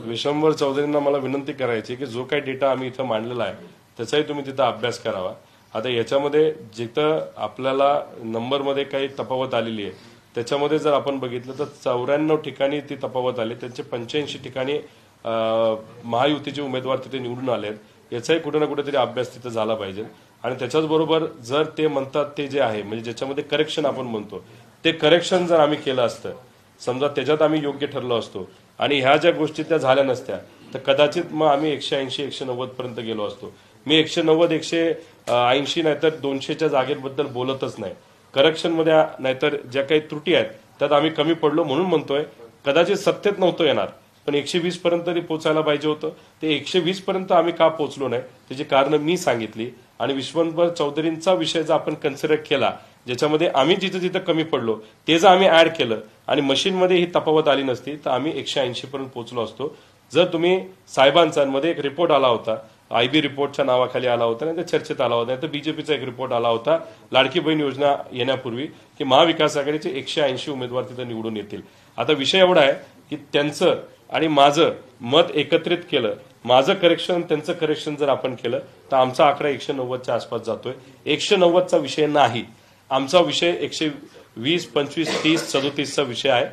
विश्वंभर चौधरींना मला विनंती करायची की जो काही डेटा आम्ही इथं मांडलेला आहे त्याचाही तुम्ही तिथं अभ्यास करावा. आता याच्यामध्ये जिथं आपल्याला नंबरमध्ये काही तफावत आलेली आहे त्याच्यामध्ये जर आपण बघितलं तर 94 ठिकाणी ती तफावत आली, त्यांचे 85 ठिकाणी महायुतीचे उमेदवार तिथे निवडून आले आहेत. याचाही कुठे ना कुठेतरी अभ्यास तिथे झाला पाहिजे. आणि त्याच्याच बरोबर जर ते म्हणतात ते जे आहे म्हणजे ज्याच्यामध्ये करेक्शन आपण म्हणतो ते करेक्शन जर आम्ही केलं असतं, समजा त्याच्यात आम्ही योग्य ठरलो असतो आणि ह्या ज्या गोष्टी त्या झाल्या नसत्या तर कदाचित मग आम्ही 180-190 पर्यंत गेलो असतो. मी 190, 180 नाहीतर 200च्या जागेबद्दल बोलतच नाही. करेक्शनमध्ये नाहीतर ज्या काही त्रुटी आहेत त्यात आम्ही कमी पडलो म्हणून म्हणतोय. कदाचित सत्तेत नव्हतं येणार पण 120 पर्यंत तरी पोचायला पाहिजे होतं. ते 120 पर्यंत आम्ही का पोहोचलो नाही त्याची कारणं मी सांगितली. आणि विश्वंभर चौधरींचा विषय जर आपण कन्सिडर केला ज्याच्यामध्ये आम्ही जिथं जिथं कमी पडलो ते जर आम्ही ऍड केलं आणि मशीनमध्ये ही तफावत आली नसती तर आम्ही 180 पर्यंत पोहोचलो असतो. जर तुम्ही साहेबांचा मध्ये एक रिपोर्ट आला होता, IB रिपोर्टच्या नावाखाली आला होता, नाही तर चर्चेत आला होता, नाही तर बीजेपीचा एक रिपोर्ट आला होता लाडकी बहीण योजना येण्यापूर्वी की महाविकास आघाडीचे 180 उमेदवार तिथं निवडून येतील. आता विषय एवढा आहे की त्यांचं आणि माझं मत एकत्रित केलं, माझं करेक्शन त्यांचं करेक्शन जर आपण केलं तर आमचा आकडा 190च्या आसपास जातोय. 190चा विषय नाही, आमचा विषय 120, 25, 30, 37चा विषय आहे.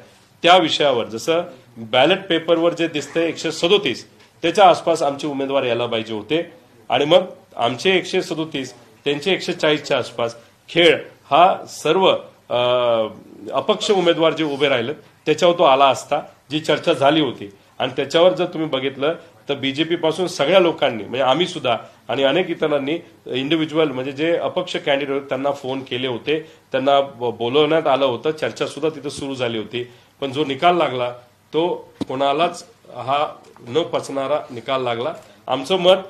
त्या विषयावर जसं बॅलेट पेपरवर जे दिसतंय 137 त्याच्या आसपास आमचे उमेदवार यायला पाहिजे होते. आणि मग आमचे 137 त्यांचे 140च्या आसपास खेळ हा सर्व अपक्ष उमेदवार जे उभे राहिले त्याच्यावर तो आला असता, जी चर्चा झाली होती. आणि त्याच्यावर जर तुम्ही बघितलं तर बीजेपी पासून सगळ्या लोकांनी म्हणजे आम्ही सुद्धा आणि अनेक इतरांनी इंडिव्हिज्युअल म्हणजे जे अपक्ष कॅन्डिडेट त्यांना फोन केले होते, त्यांना बोलवण्यात आलं होतं, चर्चा सुद्धा तिथं सुरू झाली होती. पण जो निकाल लागला तो कोणालाच हा न पचणारा निकाल लागला. आमचं मत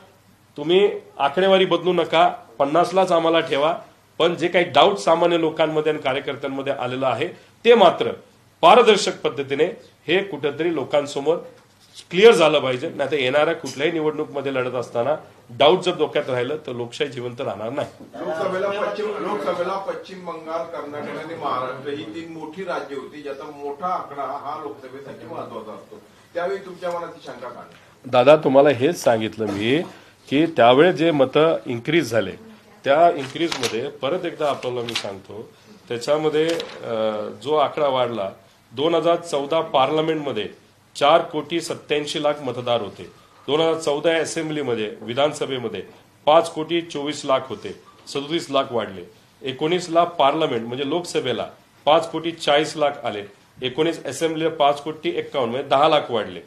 तुम्ही आकडेवारी बदलू नका, 50लाच आम्हाला ठेवा. पण जे काही डाऊट सामान्य लोकांमध्ये आणि कार्यकर्त्यांमध्ये आलेलं आहे ते मात्र पारदर्शक पद्धतीने हे कुठेतरी लोकांसमोर क्लिअर झालं पाहिजे. नाही तर येणाऱ्या कुठल्याही निवडणूकमध्ये लढत असताना डाऊट जर डोक्यात राहिलं तर लोकशाही जिवंत राहणार नाही. लोकसभेला पश्चिम बंगाल, कर्नाटक आणि महाराष्ट्र ही 3 मोठी राज्य होती ज्याचा मोठा आकडा हा लोकसभेसाठी महत्वाचा असतो. त्यावेळी तुमच्या मनात शंका काय? दादा तुम्हाला हेच सांगितलं मी की त्यावेळेस जे मतं इन्क्रीज झाले त्या इन्क्रीजमध्ये परत एकदा आपल्याला मी सांगतो, त्याच्यामध्ये जो आकडा वाढला 2014 पार्लमेंटमध्ये 4,87,00,000 मतदार होते. 2014 असेंब्लीमध्ये विधानसभेमध्ये 5,24,00,000 होते, 37 लाख वाढले. 19ला पार्लमेंट म्हणजे लोकसभेला 5,40,40,00,000 आले. 19 असेंब्लीला 5,51,00,000 म्हणजे 10 लाख वाढले.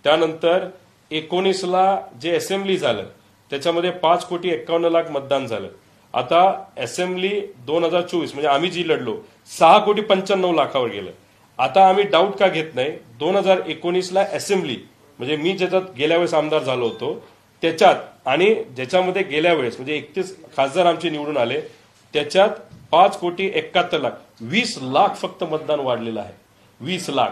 त्यानंतर 19ला जे असेंब्ली झालं त्याच्यामध्ये 5,51,00,000 मतदान झालं. आता असेंब्ली 2024 म्हणजे आम्ही जी लढलो 6,95,00,000 गेलं. आता आम्ही डाऊट का घेत नाही, 2019ला असेंब्ली म्हणजे मी ज्याच्यात गेल्या वेळेस आमदार झालो होतो त्याच्यात आणि ज्याच्यामध्ये गेल्या वेळेस म्हणजे 31 खासदार आमचे निवडून आले त्याच्यात 5,71,00,000 20 लाख फक्त मतदान वाढलेलं आहे. 20 लाख.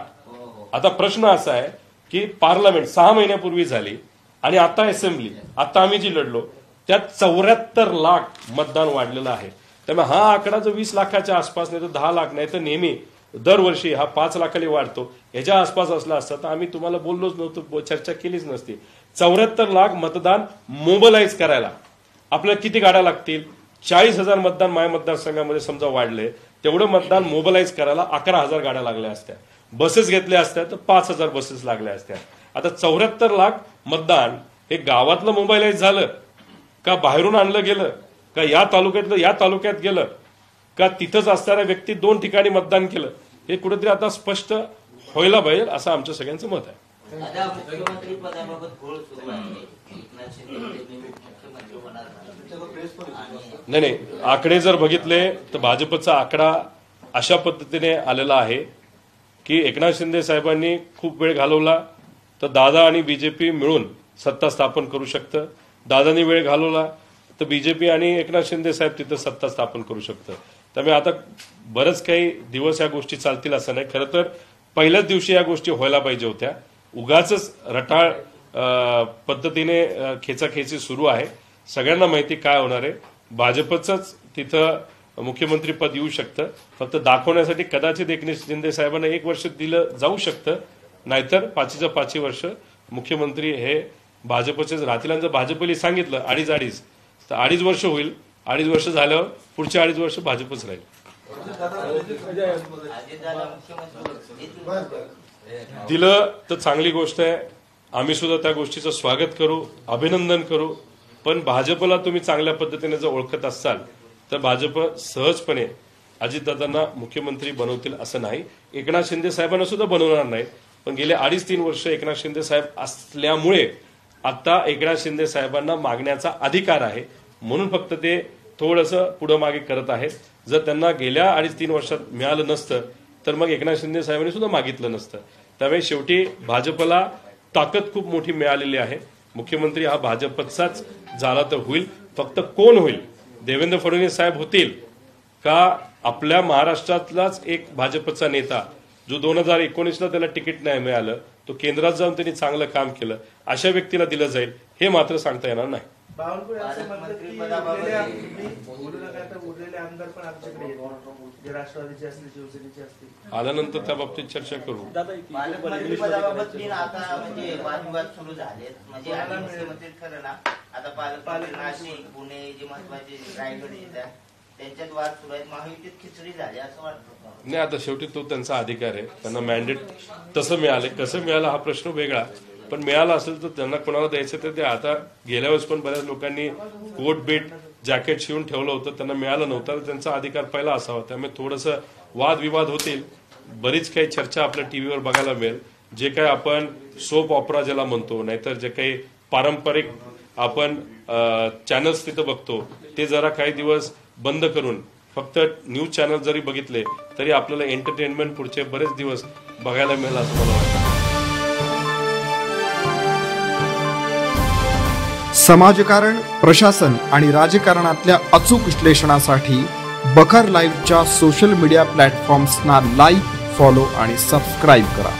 आता प्रश्न असा आहे की पार्लमेंट 6 महिन्यापूर्वी झाली आणि आता असेंब्ली आता आम्ही जी लढलो त्यात 74 लाख मतदान वाढलेलं आहे. त्यामुळे हा आकडा जो 20 लाखाच्या आसपास नाही तर 10 लाख नाही तर नेहमी दरवर्षी हा 5 लाखाला वाढतो याच्या आसपास असला असता तर आम्ही तुम्हाला बोललोच नव्हतो, चर्चा केलीच नसती. 74 लाख मतदान मोबिलाइज करायला आपल्याला किती गाड्या लागतील? 40,000 मतदान माझ्या मतदारसंघामध्ये समजा वाढले, तेवढं मतदान मोबिलाइज करायला 11,000 गाड्या लागल्या असत्या. बसेस घेतल्या असत्या तर 5,000 बसेस लागल्या असत्या. आता 74 लाख मतदान हे गावातलं मोबिलाइज झालं का बाहेरून आणलं गेलं का या तालुक्यातलं या तालुक्यात गेलं का तिथंच असणाऱ्या व्यक्ती 2 ठिकाणी मतदान केलं हे कुठेतरी आता स्पष्ट व्हायला पाहिजे असं आमचं सगळ्यांचं मत आहे. आता मुख्यमंत्री पदाबाबत घोळ सुरू आहे. एकनाथ शिंदे मुख्यमंत्री होणार नाही. नाही, आकडे जर बघितले तर भाजपचा आकडा अशा पद्धतीने आलेला आहे की एकनाथ शिंदे साहेबांनी खूप वेळ घालवला तर दादा आणि बीजेपी मिळून सत्ता स्थापन करू शकतं. दादांनी वेळ घालवला तर बीजेपी आणि एकनाथ शिंदे साहेब तिथं सत्ता स्थापन करू शकतं. त्यामुळे आता बरंच काही दिवस या गोष्टी चालतील असं नाही. खरं तर पहिल्याच दिवशी या गोष्टी व्हायला पाहिजे होत्या. उगाच रटाळ पद्धतीने खेचाखेची सुरू आहे. सगळ्यांना माहिती काय होणार आहे. भाजपचंच तिथं मुख्यमंत्री पद येऊ शकतं. फक्त दाखवण्यासाठी कदाचित एकनाथ शिंदे साहेबांना 1 वर्ष दिलं जाऊ शकतं, नाहीतर 5च्या 5 वर्ष मुख्यमंत्री हे भाजपचेच राहतील. आणि जर भाजपने सांगितलं 2.5 तर 2.5 वर्ष होईल. 2.5 वर्ष झाल्यावर पुढच्या 2.5 वर्ष भाजपच राहील. दिलं तर चांगली गोष्ट आहे. आम्ही सुद्धा त्या गोष्टीचं स्वागत करू, अभिनंदन करू. पण भाजपला तुम्ही चांगल्या पद्धतीने जर ओळखत असाल तर भाजप सहजपणे अजितदादांना मुख्यमंत्री बनवतील असं नाही. एकनाथ शिंदे साहेबांना सुद्धा बनवणार नाही. पण गेले 2.5-3 वर्ष एकनाथ शिंदे साहेब असल्यामुळे आता एकनाथ शिंदे साहेबांना मागण्याचा अधिकार आहे म्हणून फक्त ते थोडंसं पुढं मागे करत आहेत. जर त्यांना गेल्या 2.5-3 वर्षात मिळालं नसतं तर मग एकनाथ शिंदे साहेबांनी सुद्धा मागितलं नसतं. त्यामुळे शेवटी भाजपला ताकद खूप मोठी मिळालेली आहे. मुख्यमंत्री हा भाजपचाच झाला तर होईल. फक्त कोण होईल? देवेंद्र फडणवीस साहेब होतील का आपल्या महाराष्ट्रातलाच एक भाजपचा नेता जो 2019ला त्याला तिकीट नाही मिळालं, तो केंद्रात जाऊन त्यांनी चांगलं काम केलं, अशा व्यक्तीला दिलं जाईल हे मात्र सांगता येणार नाही. बावनकुळे असं म्हणतात की बोलू नका तर उरलेले आमदार पण आमच्याकडे येतील, जे राष्ट्रवादीचे असतील शिवसेनेचे असतील. आल्यानंतर त्या बाबतीत चर्चा करू. पालकमंत्री पदाबाबत आता म्हणजे वादविवाद सुरू झाले. म्हणजे आम्ही मुख्यमंत्री ठरलं ना, आता पालकमंत्री नाशिक पुणे जे महत्वाचे रायगड येतात त्यांच्यात वाद सुरू आहेत. महायुतीत खिचडी झाली असं वाटतं नाही. आता शेवटी तो त्यांचा अधिकार आहे. त्यांना मॅन्डेट तसं मिळाले, कसं मिळालं हा प्रश्न वेगळा. पण मिळालं असेल तर त्यांना कोणाला द्यायचं तर ते. आता गेल्या वेळेस पण बऱ्याच लोकांनी कोट बीट जॅकेट शिवून ठेवलं होतं, त्यांना मिळालं नव्हतं, तर त्यांचा अधिकार पहिला असावा. त्यामुळे थोडंसं वादविवाद होतील. बरीच काही चर्चा आपल्या टीव्हीवर बघायला मिळेल. जे काही आपण सोप ऑपरा ज्याला म्हणतो, नाहीतर जे काही पारंपरिक आपण चॅनल्स तिथं बघतो ते जरा काही दिवस बंद करून फक्त न्यूज चॅनल जरी बघितले तरी आपल्याला एंटरटेनमेंट पुढचे बरेच दिवस बघायला मिळेल असं मला वाटतं. समाजकारण, प्रशासन आणि राजकारणातल्या अचूक विश्लेषणासाठी बखर लाईव्हच्या सोशल मीडिया प्लॅटफॉर्म्सना लाईक, फॉलो आणि सबस्क्राईब करा.